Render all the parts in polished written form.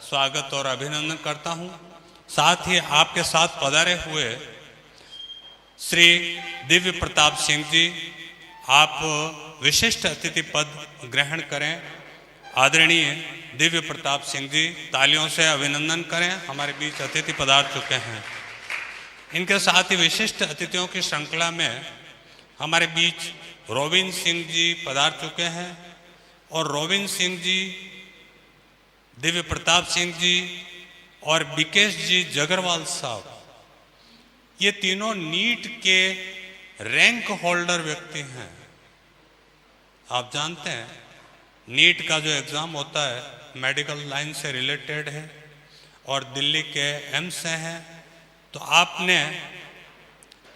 स्वागत और अभिनंदन करता हूं। साथ ही आपके साथ पधारे हुए श्री दिव्य प्रताप सिंह जी, आप विशिष्ट अतिथि पद ग्रहण करें। आदरणीय दिव्य प्रताप सिंह जी, तालियों से अभिनंदन करें, हमारे बीच अतिथि पधार चुके हैं। इनके साथ ही विशिष्ट अतिथियों की श्रृंखला में हमारे बीच रोबिन सिंह जी पधार चुके हैं और रोबिन सिंह जी, दिव्य प्रताप सिंह जी और बिकेश जी जगरवाल साहब, ये तीनों नीट के रैंक होल्डर व्यक्ति हैं। आप जानते हैं नीट का जो एग्ज़ाम होता है मेडिकल लाइन से रिलेटेड है और दिल्ली के एम्स से है। तो आपने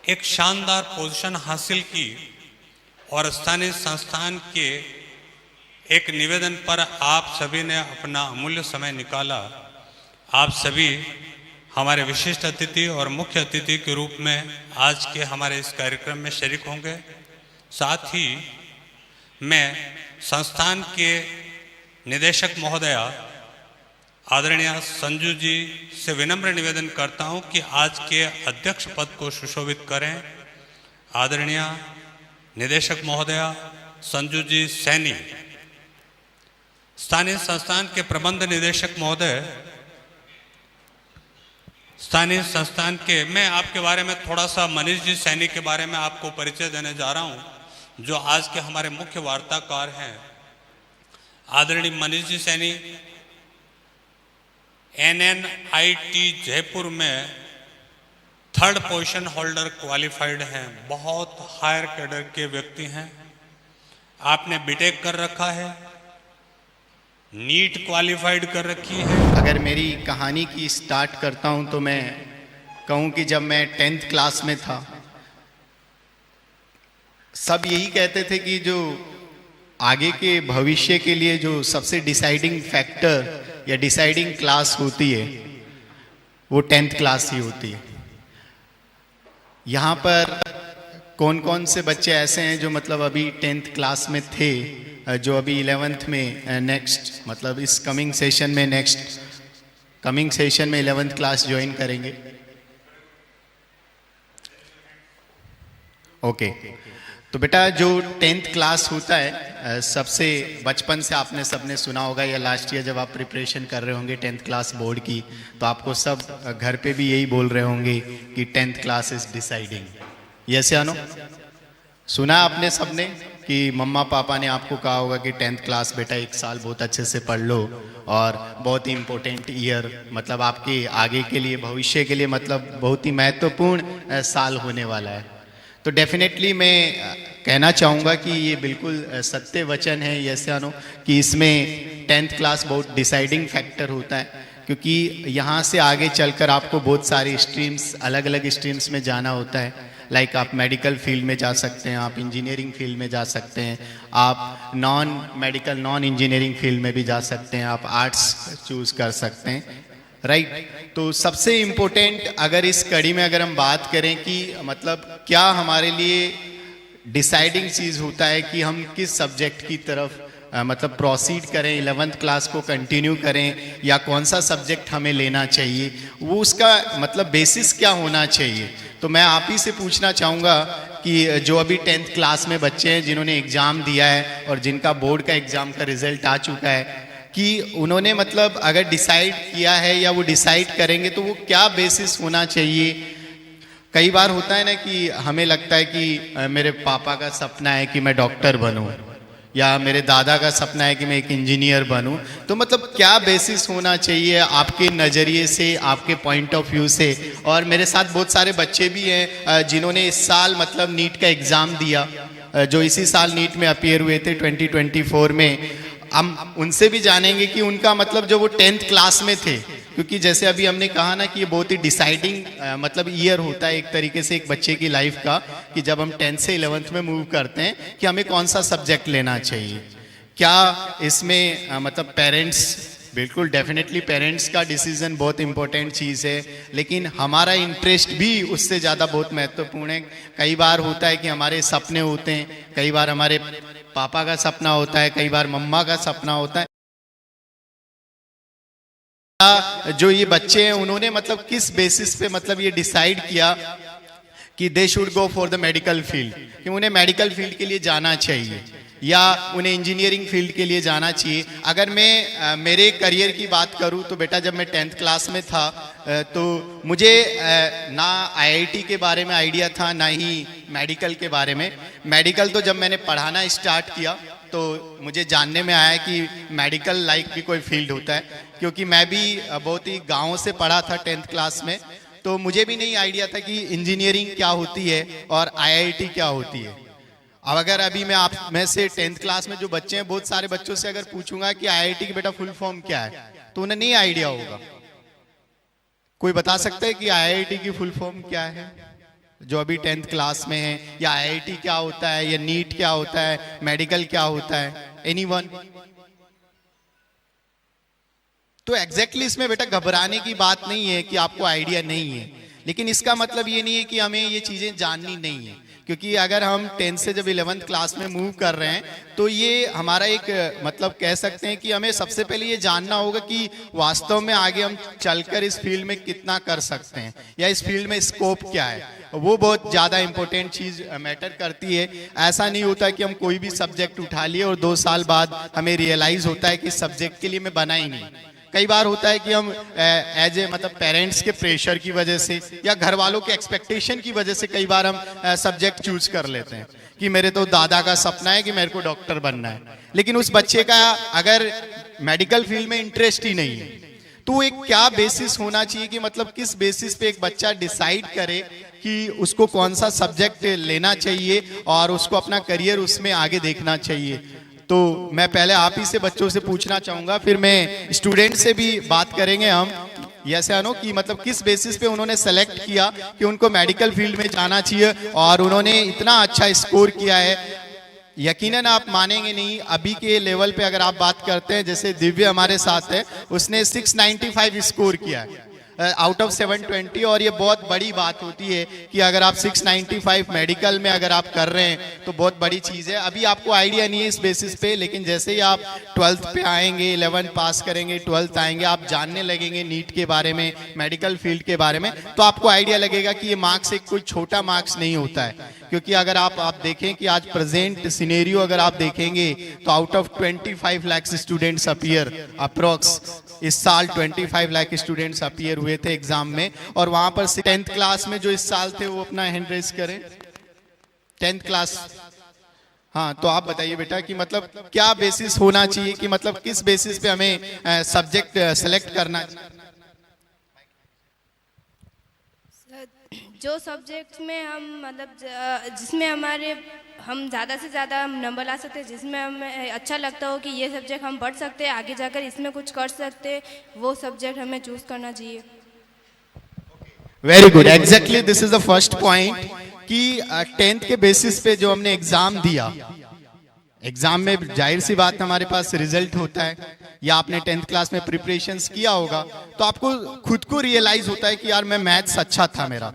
एक शानदार पोजीशन हासिल की और स्थानीय संस्थान के एक निवेदन पर आप सभी ने अपना अमूल्य समय निकाला। आप सभी हमारे विशिष्ट अतिथि और मुख्य अतिथि के रूप में आज के हमारे इस कार्यक्रम में शरीक होंगे। साथ ही मैं संस्थान के निदेशक महोदया आदरणीय संजू जी से विनम्र निवेदन करता हूं कि आज के अध्यक्ष पद को सुशोभित करें। आदरणीय निदेशक महोदया संजू जी सैनी, स्थानीय संस्थान के प्रबंध निदेशक महोदय, स्थानीय संस्थान के, मैं आपके बारे में थोड़ा सा मनीष जी सैनी के बारे में आपको परिचय देने जा रहा हूं, जो आज के हमारे मुख्य वार्ताकार हैं। आदरणीय मनीष जी सैनी NNIT जयपुर में 3rd पोजीशन होल्डर क्वालिफाइड हैं, बहुत हायर कैडर के व्यक्ति हैं। आपने बीटेक कर रखा है, नीट क्वालिफाइड कर रखी है। अगर मेरी कहानी की स्टार्ट करता हूं तो मैं कहूं कि जब मैं 10th क्लास में था, सब यही कहते थे कि जो आगे के भविष्य के लिए जो सबसे डिसाइडिंग फैक्टर या डिसाइडिंग क्लास होती है वो 10th क्लास ही होती है। यहाँ पर कौन कौन से बच्चे ऐसे हैं जो मतलब अभी 10th क्लास में थे, जो अभी 11th में नेक्स्ट मतलब इस कमिंग सेशन में 11th क्लास ज्वाइन करेंगे? ओके। तो बेटा जो 10th क्लास होता है, सबसे बचपन से आपने सबने सुना होगा या लास्ट ईयर जब आप प्रिपरेशन कर रहे होंगे 10th क्लास बोर्ड की, तो आपको सब घर पे भी यही बोल रहे होंगे कि 10th class is deciding. Yes या नो? सुना आपने सबने कि मम्मा पापा ने आपको कहा होगा कि 10th क्लास बेटा 1 साल बहुत अच्छे से पढ़ लो और बहुत ही इम्पोर्टेंट ईयर, मतलब आपके आगे के लिए, भविष्य के लिए मतलब बहुत ही महत्वपूर्ण साल होने वाला है। तो डेफिनेटली मैं कहना चाहूँगा कि ये बिल्कुल सत्य वचन है, यस या नो, कि इसमें 10th क्लास बहुत डिसाइडिंग फैक्टर होता है, क्योंकि यहाँ से आगे चलकर आपको बहुत सारी स्ट्रीम्स, अलग अलग स्ट्रीम्स में जाना होता है। लाइक आप मेडिकल फील्ड में जा सकते हैं, आप इंजीनियरिंग फील्ड में जा सकते हैं, आप non medical non engineering field में भी जा सकते हैं, आप आर्ट्स चूज़ कर सकते हैं, राइट। तो सबसे इम्पोर्टेंट अगर इस कड़ी में अगर हम बात करें कि मतलब क्या हमारे लिए डिसाइडिंग चीज़ होता है कि हम किस सब्जेक्ट की तरफ मतलब प्रोसीड करें, 11th क्लास को कंटिन्यू करें या कौन सा सब्जेक्ट हमें लेना चाहिए, वो उसका मतलब बेसिस क्या होना चाहिए। तो मैं आप ही से पूछना चाहूँगा कि जो अभी 10th क्लास में बच्चे हैं जिन्होंने एग्ज़ाम दिया है और जिनका बोर्ड का एग्ज़ाम का रिजल्ट आ चुका है, कि उन्होंने मतलब अगर डिसाइड किया है या वो डिसाइड करेंगे तो वो क्या बेसिस होना चाहिए। कई बार होता है ना कि हमें लगता है कि मेरे पापा का सपना है कि मैं डॉक्टर बनूं या मेरे दादा का सपना है कि मैं एक इंजीनियर बनूं, तो मतलब क्या बेसिस होना चाहिए आपके नज़रिए से, आपके पॉइंट ऑफ व्यू से। और मेरे साथ बहुत सारे बच्चे भी हैं जिन्होंने इस साल मतलब नीट का एग्ज़ाम दिया, जो इसी साल नीट में अपीयर हुए थे 2024 में। हम उनसे भी जानेंगे कि उनका मतलब जो वो 10th क्लास में थे, क्योंकि जैसे अभी हमने कहा ना कि ये बहुत ही डिसाइडिंग मतलब ईयर होता है एक तरीके से एक बच्चे की लाइफ का, कि जब हम 10th से 11th में मूव करते हैं कि हमें कौन सा सब्जेक्ट लेना चाहिए। क्या इसमें मतलब पेरेंट्स, बिल्कुल डेफिनेटली पेरेंट्स का डिसीजन बहुत इंपॉर्टेंट चीज़ है, लेकिन हमारा इंटरेस्ट भी उससे ज़्यादा बहुत महत्वपूर्ण है। कई बार होता है कि हमारे सपने होते हैं, कई बार हमारे पापा का सपना होता है, कई बार मम्मा का सपना होता है। जो ये बच्चे हैं उन्होंने मतलब किस बेसिस पे मतलब ये डिसाइड किया कि they should go for the medical field, कि उन्हें मेडिकल फील्ड के लिए जाना चाहिए या उन्हें इंजीनियरिंग फील्ड के लिए जाना चाहिए। अगर मैं मेरे करियर की बात करूं तो बेटा जब मैं 10th क्लास में था तो मुझे ना आईआईटी के बारे में आइडिया था ना ही मेडिकल के बारे में। मेडिकल तो जब मैंने पढ़ाना स्टार्ट किया तो मुझे जानने में आया कि मेडिकल लाइक भी कोई फील्ड होता है, क्योंकि मैं भी बहुत ही गाँव से पढ़ा था 10th क्लास में, तो मुझे भी नहीं आइडिया था कि इंजीनियरिंग क्या होती है और आईआईटी क्या होती है। अब अगर अभी मैं आप में से 10th क्लास में जो बच्चे हैं, बहुत सारे बच्चों से अगर पूछूंगा कि आईआईटी की बेटा फुल फॉर्म क्या है तो उन्हें नहीं आइडिया होगा। कोई बता सकता है कि आईआईटी की फुल फॉर्म क्या है जो अभी 10th क्लास में है, या आईआईटी क्या होता है, या नीट क्या होता है, मेडिकल क्या होता है? एनीवन? तो एग्जैक्टली इसमें बेटा घबराने की बात नहीं है कि आपको आइडिया नहीं है, लेकिन इसका मतलब ये नहीं है कि हमें ये चीजें जाननी नहीं है, क्योंकि अगर हम 10th से जब 11th क्लास में मूव कर रहे हैं तो ये हमारा एक मतलब कह सकते हैं कि हमें सबसे पहले ये जानना होगा कि वास्तव में आगे हम चलकर इस फील्ड में कितना कर सकते हैं या इस फील्ड में स्कोप क्या है। वो बहुत ज़्यादा इंपॉर्टेंट चीज़ मैटर करती है। ऐसा नहीं होता कि हम कोई भी सब्जेक्ट उठा लिए और 2 साल बाद हमें रियलाइज़ होता है कि इस सब्जेक्ट के लिए मैं बना ही नहीं। कई बार होता है कि हम एज ए मतलब पेरेंट्स के प्रेशर की वजह से या घर वालों के एक्सपेक्टेशन की वजह से कई बार हम सब्जेक्ट चूज कर लेते हैं कि मेरे तो दादा का सपना है कि मेरे को डॉक्टर बनना है, लेकिन उस बच्चे का अगर मेडिकल फील्ड में इंटरेस्ट ही नहीं है तो एक क्या बेसिस होना चाहिए कि मतलब किस बेसिस पे एक बच्चा डिसाइड करे कि उसको कौन सा सब्जेक्ट लेना चाहिए और उसको अपना करियर उसमें आगे देखना चाहिए। तो मैं पहले आप ही से बच्चों से पूछना चाहूंगा, फिर मैं स्टूडेंट से भी बात करेंगे हम, ऐसे अनो कि मतलब किस बेसिस पे उन्होंने सेलेक्ट किया कि उनको मेडिकल फील्ड में जाना चाहिए और उन्होंने इतना अच्छा स्कोर किया है। यकीनन आप मानेंगे नहीं, अभी के लेवल पे अगर आप बात करते हैं, जैसे दिव्य हमारे साथ है, उसने 695 स्कोर किया है आउट ऑफ 720, और ये बहुत बड़ी बात होती है कि अगर आप 695 मेडिकल में अगर आप कर रहे हैं तो बहुत बड़ी चीज़ है। अभी आपको आइडिया नहीं है इस बेसिस पे, लेकिन जैसे ही आप 12th पे आएंगे, 11th पास करेंगे, 12th आएंगे, आप जानने लगेंगे नीट के बारे में, मेडिकल फील्ड के बारे में, तो आपको आइडिया लगेगा कि ये मार्क्स एक कोई छोटा मार्क्स नहीं होता है। क्योंकि अगर आप देखें कि आज प्रेजेंट सिनेरियो अगर आप देखेंगे तो out of 25 lakh students appear approx, इस साल 25 लाख स्टूडेंट्स अपीयर हुए थे एग्जाम में, और वहां पर 10th क्लास में जो इस साल थे वो अपना हैंड रेज करें। 10th क्लास, हाँ, तो आप बताइए बेटा कि मतलब क्या बेसिस होना चाहिए कि मतलब किस बेसिस पे हमें सब्जेक्ट सेलेक्ट करना चाहिए? जो सब्जेक्ट में हम मतलब जिसमें हम ज़्यादा से ज़्यादा नंबर ला सकते हैं, जिसमें हमें अच्छा लगता हो कि ये सब्जेक्ट हम पढ़ सकते हैं, आगे जाकर इसमें कुछ कर सकते हैं, वो सब्जेक्ट हमें चूज करना चाहिए। Very good, exactly this is the first point कि 10th के बेसिस पे जो हमने एग्जाम दिया, एग्जाम में जाहिर सी बात हमारे पास रिजल्ट होता है, या आपने 10th क्लास में प्रिपरेशंस किया होगा तो आपको खुद को रियलाइज होता है कि यार मैं मैथ्स अच्छा था मेरा,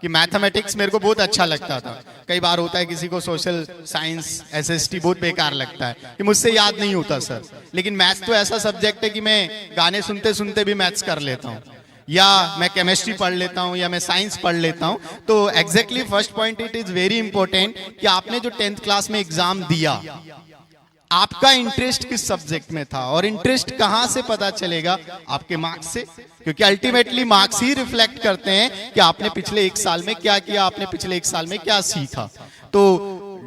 कि मैथमेटिक्स मेरे को बहुत अच्छा लगता था। कई बार होता है किसी को सोशल साइंस एसएसटी बहुत बेकार लगता है कि मुझसे याद नहीं होता सर, लेकिन मैथ्स तो ऐसा सब्जेक्ट है कि मैं गाने सुनते सुनते भी मैथ्स कर लेता हूँ, या मैं केमिस्ट्री पढ़ लेता हूँ, या मैं साइंस पढ़ लेता हूँ। तो exactly first point, it is very important कि आपने जो 10th क्लास में एग्जाम दिया, आपका इंटरेस्ट किस सब्जेक्ट में था, और इंटरेस्ट कहां से पता चलेगा? आपके मार्क्स से, क्योंकि अल्टीमेटली मार्क्स ही रिफ्लेक्ट करते हैं कि आपने पिछले 1 साल में क्या किया, आपने पिछले 1 साल में क्या सीखा। तो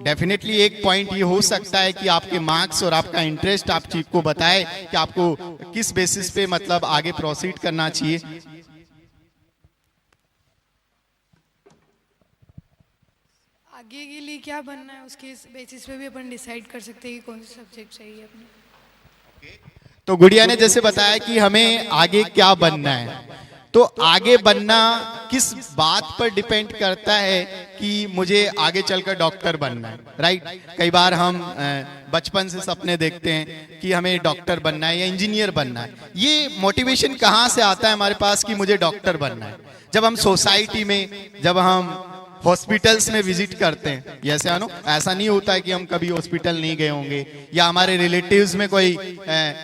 डेफिनेटली एक पॉइंट ये हो सकता है कि आपके मार्क्स और आपका इंटरेस्ट आप चीज को बताए कि आपको किस बेसिस पे मतलब आगे प्रोसीड करना चाहिए। आगे के लिए क्या बनना है उसके बेसिस पे भी अपन डिसाइड कर सकते हैं कि कौन सा सब्जेक्ट चाहिए अपने। तो गुड़िया ने जैसे बताया कि हमें आगे क्या बनना है, तो आगे बनना किस बात पर डिपेंड करता है कि मुझे आगे चलकर डॉक्टर बनना है, राइट? कई बार हम बचपन से सपने देखते हैं कि हमें डॉक्टर बनना है या इंजीनियर बनना है। ये मोटिवेशन कहाँ से आता है हमारे पास कि मुझे डॉक्टर बनना है? जब हम सोसाइटी में, जब हम हॉस्पिटल्स में विजिट करते हैं, यस या नो? ऐसा नहीं होता है कि हम कभी हॉस्पिटल नहीं गए होंगे या हमारे रिलेटिव्स में कोई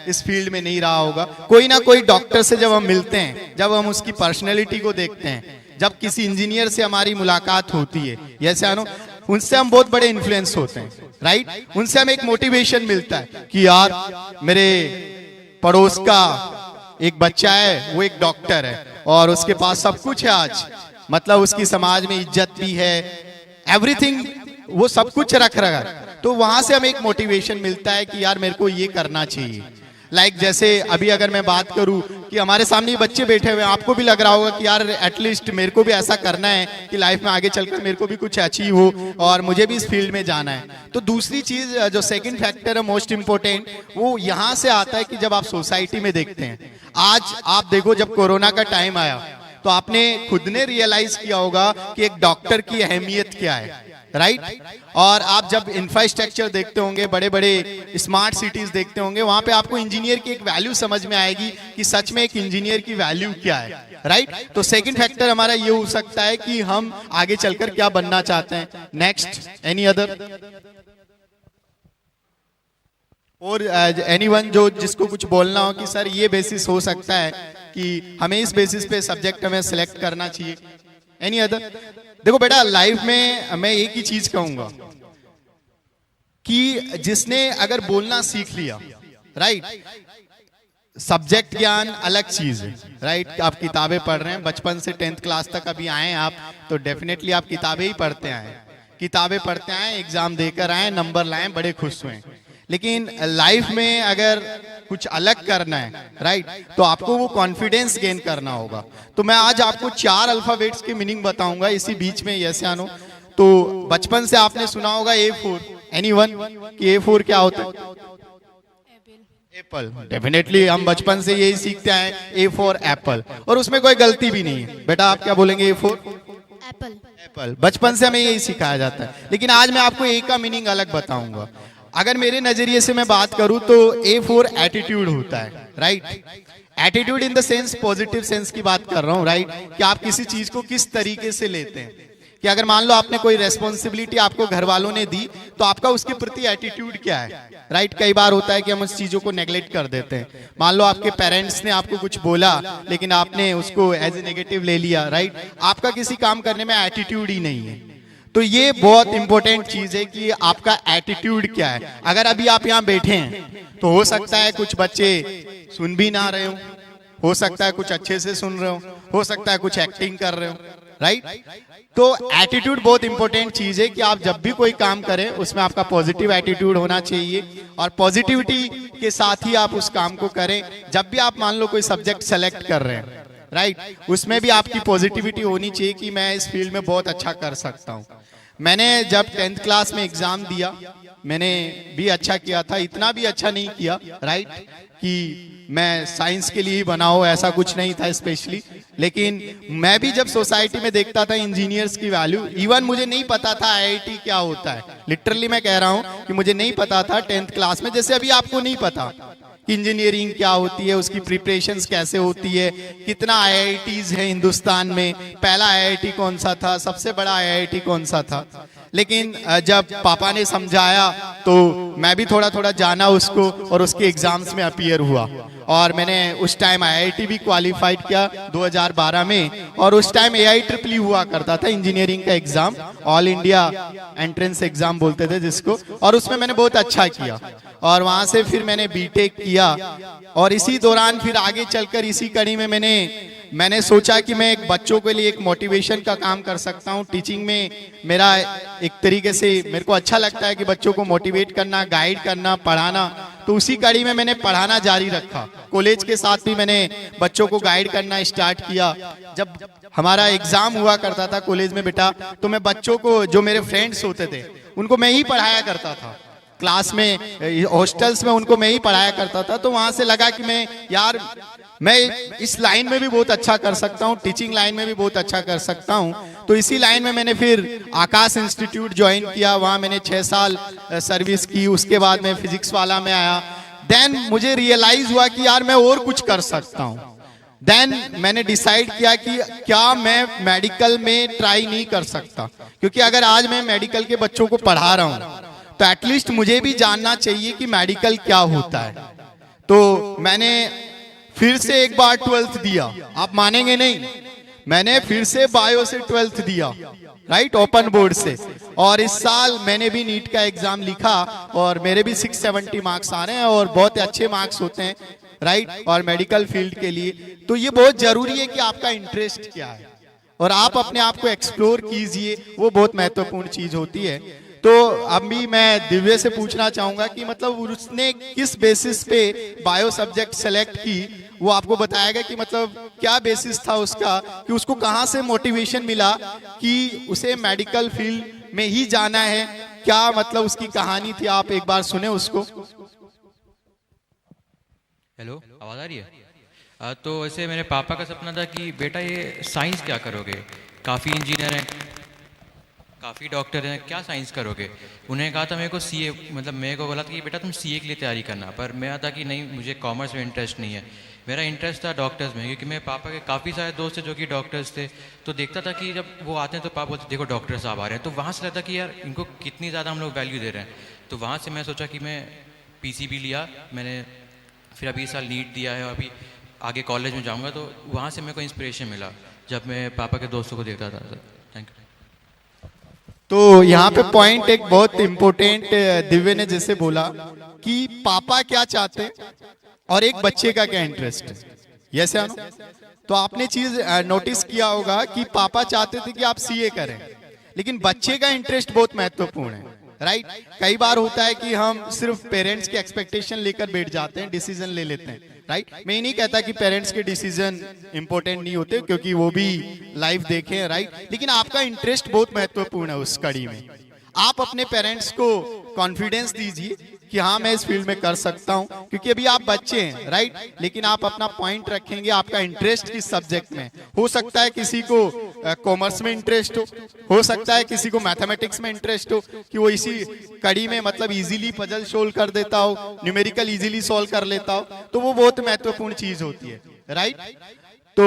इस फील्ड में नहीं रहा होगा। कोई ना कोई डॉक्टर से जब हम मिलते हैं, जब हम उसकी पर्सनैलिटी को देखते हैं, जब किसी इंजीनियर से हमारी मुलाकात होती है, यस या नो, उनसे हम बहुत बड़े इन्फ्लुएंस होते हैं, राइट? उनसे हमें एक मोटिवेशन मिलता है कि यार मेरे पड़ोस का एक बच्चा है, वो एक डॉक्टर है और उसके पास सब कुछ है आज, मतलब उसकी समाज में इज्जत भी है, एवरीथिंग, वो सब कुछ रख रहा है। तो वहां से हमें एक मोटिवेशन मिलता है कि यार मेरे को ये करना चाहिए। लाइक जैसे अभी अगर मैं बात करूं कि हमारे सामने बच्चे बैठे हुए हैं, आपको भी लग रहा होगा कि यार एटलीस्ट मेरे को भी ऐसा करना है कि लाइफ में आगे चलकर मेरे को भी कुछ अचीव हो और मुझे भी इस फील्ड में जाना है। तो दूसरी चीज जो सेकंड फैक्टर है मोस्ट इंपोर्टेंट, वो यहाँ से आता है कि जब आप सोसाइटी में देखते हैं, आज आप देखो जब कोरोना का टाइम आया तो आपने खुद ने रियलाइज किया होगा कि एक डॉक्टर की अहमियत क्या है, राइट? और आप जब इंफ्रास्ट्रक्चर देखते होंगे, बड़े बड़े स्मार्ट सिटीज देखते होंगे, वहां पे आपको इंजीनियर की एक वैल्यू समझ में आएगी कि सच में एक इंजीनियर की वैल्यू क्या है, राइट? तो सेकंड फैक्टर हमारा ये हो सकता है कि हम आगे चलकर क्या बनना चाहते हैं। नेक्स्ट, एनी अदर और एनीवन जो जिसको कुछ बोलना हो कि सर ये बेसिस हो सकता है कि हमें इस बेसिस पे सब्जेक्ट हमें सिलेक्ट करना चाहिए, एनी अदर? देखो बेटा, लाइफ में मैं एक ही चीज कहूंगा कि जिसने अगर बोलना सीख लिया, राइट, सब्जेक्ट ज्ञान अलग चीज है, राइट? आप किताबें पढ़ रहे हैं बचपन से 10th क्लास तक अभी आए हैं आप, तो डेफिनेटली आप किताबें ही पढ़ते आए, किताबें पढ़ते आए, एग्जाम देकर आए, नंबर लाए, बड़े खुश हुए। लेकिन लाइफ में अगर कुछ अलग करना है, राइट, तो आपको वो कॉन्फिडेंस गेन करना होगा। तो मैं आज आपको 4 अल्फाबेट्स की मीनिंग बताऊंगा इसी बीच में, यस या नो? तो बचपन से आपने सुना होगा A4, एनीवन कि A4 क्या होता है? एप्पल। डेफिनेटली हम बचपन से यही सीखते हैं, A फॉर एप्पल, और उसमें कोई गलती भी नहीं है। बेटा आप क्या बोलेंगे? A4 Apple. एप्पल, बचपन से हमें यही सिखाया जाता है। लेकिन आज मैं आपको A का मीनिंग अलग बताऊंगा। अगर मेरे नजरिए से मैं बात करूं तो A फॉर एटीट्यूड होता है, right? Attitude in the sense, positive sense की बात कर रहा हूं, राइट? कि आप किसी चीज को किस तरीके से लेते हैं। कि अगर मान लो आपने कोई रेस्पॉन्सिबिलिटी आपको घर वालों ने दी, तो आपका उसके प्रति एटीट्यूड क्या है, राइट? कई बार होता है कि हम उस चीजों को नेग्लेक्ट कर देते हैं। मान लो आपके पेरेंट्स ने आपको कुछ बोला लेकिन आपने उसको एज ए नेगेटिव ले लिया, राइट? आपका किसी काम करने में एटीट्यूड ही नहीं है। तो ये बहुत इंपॉर्टेंट चीज है कि आपका एटीट्यूड क्या है। अगर अभी आप यहाँ बैठे हैं तो हो सकता है कुछ बच्चे सुन भी ना रहे हो सकता है कुछ अच्छे से सुन रहे हो सकता है कुछ एक्टिंग कर रहे हो, राइट? तो एटीट्यूड बहुत इंपॉर्टेंट चीज है कि आप जब भी कोई काम करें उसमें आपका पॉजिटिव एटीट्यूड होना चाहिए, और पॉजिटिविटी के साथ ही आप उस काम को करें। जब भी आप मान लो कोई सब्जेक्ट सेलेक्ट कर रहे हैं, राइट, उसमें भी आपकी पॉजिटिविटी होनी चाहिए कि मैं इस फील्ड में बहुत अच्छा कर सकता हूं। मैंने जब 10th क्लास में एग्जाम दिया, मैंने भी अच्छा किया था, इतना भी अच्छा नहीं किया, राइट, कि मैं साइंस के लिए ही बना हो, ऐसा कुछ नहीं था स्पेशली। लेकिन मैं भी जब सोसाइटी में देखता था इंजीनियर्स की वैल्यू, इवन मुझे नहीं पता था IIT क्या होता है। लिटरली मैं कह रहा हूं कि मुझे नहीं पता था 10th क्लास में, जैसे अभी आपको नहीं पता कि इंजीनियरिंग क्या होती है, उसकी प्रिपरेशंस कैसे होती है, कितना IITs है हिंदुस्तान में, पहला IIT कौन सा था, सबसे बड़ा IIT कौन सा था। लेकिन जब पापा ने समझाया तो मैं भी थोड़ा थोड़ा जाना उसको, और उसके एग्जाम्स में अपीयर हुआ, और मैंने उस टाइम IIT भी क्वालिफाइड किया 2012 में। और उस टाइम AIEEE हुआ करता था इंजीनियरिंग का exam, all India entrance exam बोलते थे जिसको, और उसमें मैंने बहुत अच्छा किया। और वहां से फिर मैंने बीटेक किया, और इसी दौरान फिर आगे चलकर इसी कड़ी में मैंने सोचा कि मैं एक बच्चों के लिए एक मोटिवेशन का काम कर सकता हूं। टीचिंग में मेरा एक तरीके से मेरे को अच्छा लगता है कि बच्चों को मोटिवेट करना, गाइड करना, पढ़ाना। तो उसी कड़ी में मैंने पढ़ाना जारी रखा। कॉलेज के साथ भी मैंने बच्चों को गाइड करना स्टार्ट किया। जब हमारा एग्जाम हुआ करता था कॉलेज में बेटा, तो मैं बच्चों को, जो मेरे फ्रेंड्स होते थे, उनको मैं ही पढ़ाया करता था। क्लास में, हॉस्टल्स में उनको मैं ही पढ़ाया करता था। तो वहां से लगा कि मैं इस लाइन में भी बहुत अच्छा कर सकता हूँ, टीचिंग लाइन में भी बहुत अच्छा कर सकता हूँ। तो इसी लाइन में मैंने फिर आकाश इंस्टीट्यूट ज्वाइन किया, वहाँ मैंने 6 साल सर्विस की। उसके बाद मैं फिजिक्स वाला में आया। देन मुझे रियलाइज हुआ कि यार मैं और कुछ कर सकता हूँ। देन मैंने डिसाइड किया कि क्या मैं मेडिकल में ट्राई नहीं कर सकता, क्योंकि अगर आज मैं मेडिकल के बच्चों को पढ़ा रहा हूं तो एटलीस्ट मुझे भी जानना चाहिए कि मेडिकल क्या होता है। तो मैंने फिर से एक बार 12th दिया, आप मानेंगे नहीं, मैंने फिर से बायो से 12th दिया, राइट, ओपन बोर्ड से। और इस साल मैंने भी नीट का एग्जाम लिखा और मेरे भी 670 मार्क्स आ रहे हैं और बहुत अच्छे मार्क्स होते हैं, राइट, और मेडिकल फील्ड के लिए। तो ये बहुत जरूरी है कि आपका इंटरेस्ट क्या है और आप अपने आप को एक्सप्लोर कीजिए, वो बहुत महत्वपूर्ण चीज होती है। तो अभी मैं दिव्य से पूछना चाहूंगा कि मतलब उसने किस बेसिस पे बायो सब्जेक्ट सेलेक्ट की, वो आपको बताएगा कि मतलब क्या बेसिस था उसका, कि उसको कहाँ से मोटिवेशन मिला कि उसे मेडिकल फील्ड में ही जाना है, क्या मतलब उसकी कहानी थी, आप एक बार सुने उसको। हेलो, आवाज़ आ रही है? तो ऐसे मेरे पापा का सपना था कि बेटा ये साइंस क्या करोगे, काफ़ी इंजीनियर हैं, काफ़ी डॉक्टर हैं, क्या साइंस करोगे। उन्हें कहा था मेरे को सीए, मतलब मेरे को बोला था कि बेटा तुम सीए के लिए तैयारी करना, पर मैं था कि नहीं, मुझे कॉमर्स में इंटरेस्ट नहीं है, मेरा इंटरेस्ट था डॉक्टर्स में, क्योंकि मेरे पापा के काफ़ी सारे दोस्त थे जो कि डॉक्टर्स थे। तो देखता था कि जब वो आते हैं तो पापा बोलते देखो डॉक्टर साहब आ रहे हैं, तो वहाँ से लगता कि यार इनको कितनी ज़्यादा हम लोग वैल्यू दे रहे हैं। तो वहाँ से मैं सोचा कि मैं पीसीबी लिया मैंने, फिर अभी इस साल नीट दिया है और अभी आगे कॉलेज में जाऊंगा। तो वहाँ से मेरे को इंस्पिरेशन मिला जब मैं पापा के दोस्तों को देखता था। Sir thank you. तो यहाँ पे पॉइंट एक बहुत इंपॉर्टेंट दिव्य ने जैसे बोला कि पापा क्या चाहते हैं और एक बच्चे का क्या इंटरेस्ट है, यस या नो। तो आपने चीज नोटिस किया होगा कि पापा चाहते थे कि आप सीए करें, लेकिन बच्चे का इंटरेस्ट बहुत महत्वपूर्ण है, राइट। कई बार होता है कि हम सिर्फ पेरेंट्स की एक्सपेक्टेशन लेकर बैठ जाते हैं, डिसीजन ले लेते हैं, राइट। मैं ये नहीं कहता कि पेरेंट्स के डिसीजन इंपॉर्टेंट नहीं होते, क्योंकि वो भी लाइफ देखे, राइट, लेकिन आपका इंटरेस्ट बहुत महत्वपूर्ण है उस कड़ी में। आप अपने पेरेंट्स को कॉन्फिडेंस दीजिए कि हाँ मैं इस फील्ड में कर सकता हूं, क्योंकि अभी आप बच्चे हैं, राइट, लेकिन आप अपना पॉइंट रखेंगे, आपका इंटरेस्ट किस सब्जेक्ट में। हो सकता है किसी को कॉमर्स में इंटरेस्ट हो सकता है किसी को मैथमेटिक्स में इंटरेस्ट हो, कि वो इसी कड़ी में मतलब इजीली पजल सोल्व कर देता हो, न्यूमेरिकल इजीली सॉल्व कर लेता हो, तो वो बहुत महत्वपूर्ण चीज होती है, राइट। तो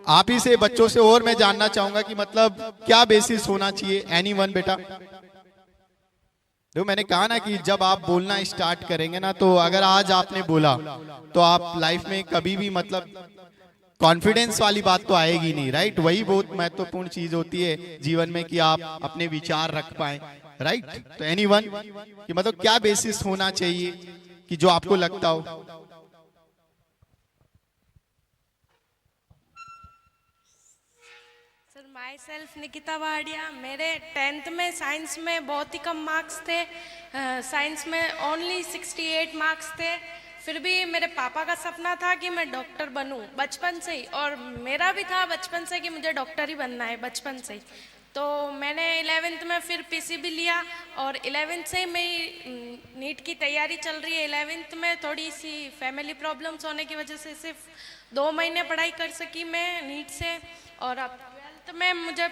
आप ही से बच्चों से और मैं जानना चाहूंगा कि मतलब क्या बेसिस होना चाहिए, एनीवन बेटा। देखो मैंने कहा ना कि जब आप बोलना स्टार्ट करेंगे ना, तो अगर आज आपने बोला तो आप लाइफ में कभी भी मतलब कॉन्फिडेंस वाली बात तो आएगी नहीं, राइट। वही बहुत महत्वपूर्ण चीज होती है जीवन में कि आप अपने विचार रख पाए, राइट। तो एनीवन कि मतलब क्या बेसिस होना चाहिए कि जो आपको लगता हो। My self Nikita Wadia. मेरे 10th में साइंस में बहुत ही कम मार्क्स थे, साइंस में ओनली 68 मार्क्स थे। फिर भी मेरे पापा का सपना था कि मैं डॉक्टर बनूं बचपन से ही, और मेरा भी था बचपन से कि मुझे डॉक्टर ही बनना है बचपन से ही। तो मैंने 11th में फिर पीसीबी लिया और 11th से ही मेरी नीट की तैयारी चल रही है। 11th में थोड़ी सी फैमिली प्रॉब्लम्स होने की वजह से सिर्फ 2 महीने पढ़ाई कर सकी मैं नीट से, और अब 12th में मुझे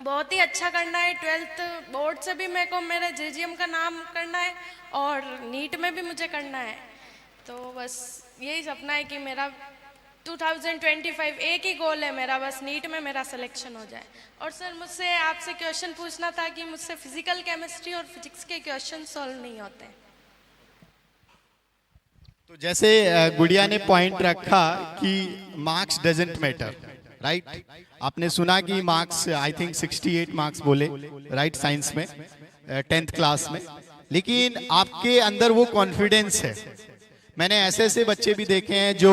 बहुत ही अच्छा करना है। 12th बोर्ड से भी मेरे को मेरे जेजीएम का नाम करना है और नीट में भी मुझे करना है। तो बस यही सपना है कि मेरा 2025 एक ही गोल है मेरा, बस नीट में मेरा सिलेक्शन हो जाए। और सर मुझसे आपसे क्वेश्चन पूछना था कि मुझसे फिजिकल केमिस्ट्री और फिजिक्स के क्वेश्चन सॉल्व नहीं होते। तो जैसे गुड़िया ने पॉइंट रखा कि मार्क्स डजंट मैटर, राइट। आपने सुना कि मार्क्स आई थिंक 68 मार्क्स बोले, राइट, साइंस में 10th क्लास में, लेकिन आपके अंदर वो कॉन्फिडेंस है। मैंने ऐसे ऐसे बच्चे भी देखे हैं जो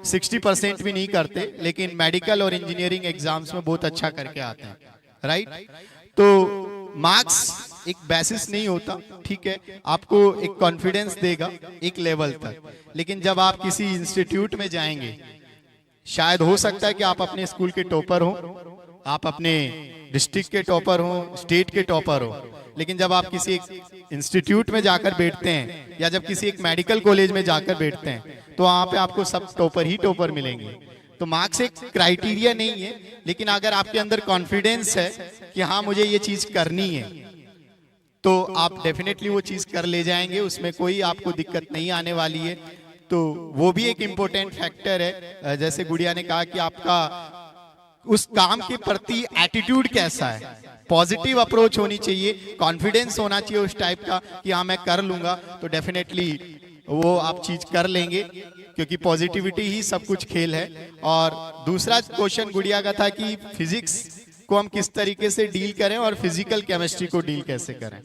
60% भी नहीं करते, लेकिन मेडिकल और इंजीनियरिंग एग्जाम्स में बहुत अच्छा करके आते हैं, राइट। तो मार्क्स एक बेसिस नहीं होता, ठीक है, आपको एक कॉन्फिडेंस देगा एक लेवल तक, लेकिन जब आप किसी इंस्टीट्यूट में जाएंगे, शायद हो सकता है कि आप अपने स्कूल के टॉपर हो, आप अपने डिस्ट्रिक्ट के टॉपर हो, स्टेट के टॉपर हो, लेकिन जब आप किसी एक इंस्टीट्यूट में जाकर बैठते हैं या जब किसी एक मेडिकल कॉलेज में जाकर बैठते हैं, तो वहां पे आपको सब टॉपर ही टॉपर मिलेंगे। तो मार्क्स एक क्राइटेरिया नहीं है, लेकिन अगर आपके अंदर कॉन्फिडेंस है कि हाँ मुझे ये चीज करनी है, तो आप डेफिनेटली वो चीज कर ले जाएंगे, उसमें कोई आपको दिक्कत नहीं आने वाली है। तो वो भी एक इम्पोर्टेंट फैक्टर है। जैसे गुड़िया ने कहा कि आपका उस काम के प्रति एटीट्यूड कैसा है, पॉजिटिव अप्रोच होनी चाहिए, कॉन्फिडेंस होना चाहिए उस टाइप का कि हाँ मैं कर लूंगा, तो डेफिनेटली वो आप चीज कर लेंगे, क्योंकि पॉजिटिविटी ही सब कुछ खेल है। और दूसरा क्वेश्चन गुड़िया का था कि फिजिक्स को हम किस तरीके से डील करें और फिजिकल केमिस्ट्री को डील कैसे करें।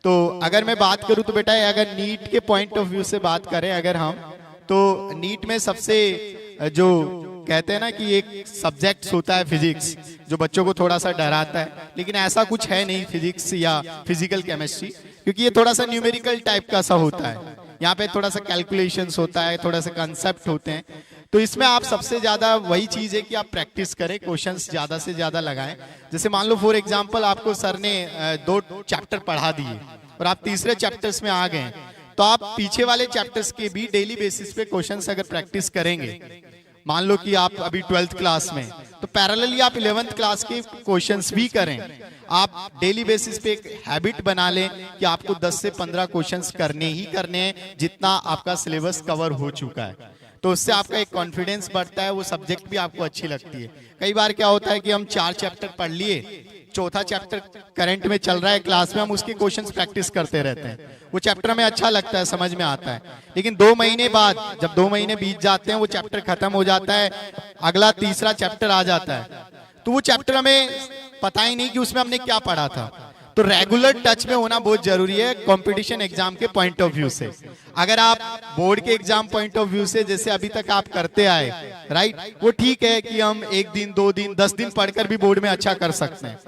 तो अगर मैं बात करूं तो बेटा अगर नीट के पॉइंट ऑफ व्यू से बात करें अगर हम, तो नीट में सबसे जो कहते हैं ना कि एक सब्जेक्ट होता है फिजिक्स, जो बच्चों को थोड़ा सा डराता है, लेकिन ऐसा कुछ है नहीं फिजिक्स या फिजिकल केमिस्ट्री, क्योंकि ये थोड़ा सा न्यूमेरिकल टाइप का सा होता है। यहाँ पे थोड़ा सा कैलकुलेशंस होता है, थोड़ा सा कंसेप्ट होते हैं। तो इसमें आप सबसे ज्यादा वही चीज है कि आप प्रैक्टिस करें, क्वेश्चंस ज्यादा से ज्यादा लगाएं। जैसे मान लो फॉर एग्जांपल आपको सर ने 2 चैप्टर पढ़ा दिए और आप तीसरे चैप्टर्स में आ गए, तो आप पीछे वाले चैप्टर्स के भी डेली बेसिस पे क्वेश्चंस अगर प्रैक्टिस करेंगे, मान लो कि आप अभी 12th क्लास में, तो पैरेलली आप 11th क्लास के क्वेश्चंस भी करें। आप डेली बेसिस पे एक हैबिट बना लें कि आपको 10 से 15 क्वेश्चंस करने ही करने हैं, जितना आपका सिलेबस कवर हो चुका है। तो उससे आपका एक कॉन्फिडेंस बढ़ता है, वो सब्जेक्ट भी आपको अच्छी लगती है। कई बार क्या होता है कि हम 4 चैप्टर पढ़ लिए, चौथा चैप्टर करंट में चल रहा है क्लास में, हम उसके क्वेश्चंस प्रैक्टिस करते रहते हैं, वो चैप्टर हमें अच्छा लगता है, समझ में आता है, लेकिन 2 महीने बाद जब 2 महीने बीत जाते हैं, वो चैप्टर खत्म हो जाता है, अगला तीसरा चैप्टर आ जाता है, तो वो चैप्टर हमें पता ही नहीं कि उसमें हमने क्या पढ़ा था। तो रेगुलर टच में होना बहुत जरूरी है कंपटीशन एग्जाम के पॉइंट ऑफ व्यू से। अगर आप बोर्ड के एग्जाम पॉइंट ऑफ व्यू से जैसे अभी तक आप करते आए, राइट, वो ठीक है कि हम 1 दिन 2 दिन 10 दिन पढ़कर भी बोर्ड में अच्छा कर सकते हैं,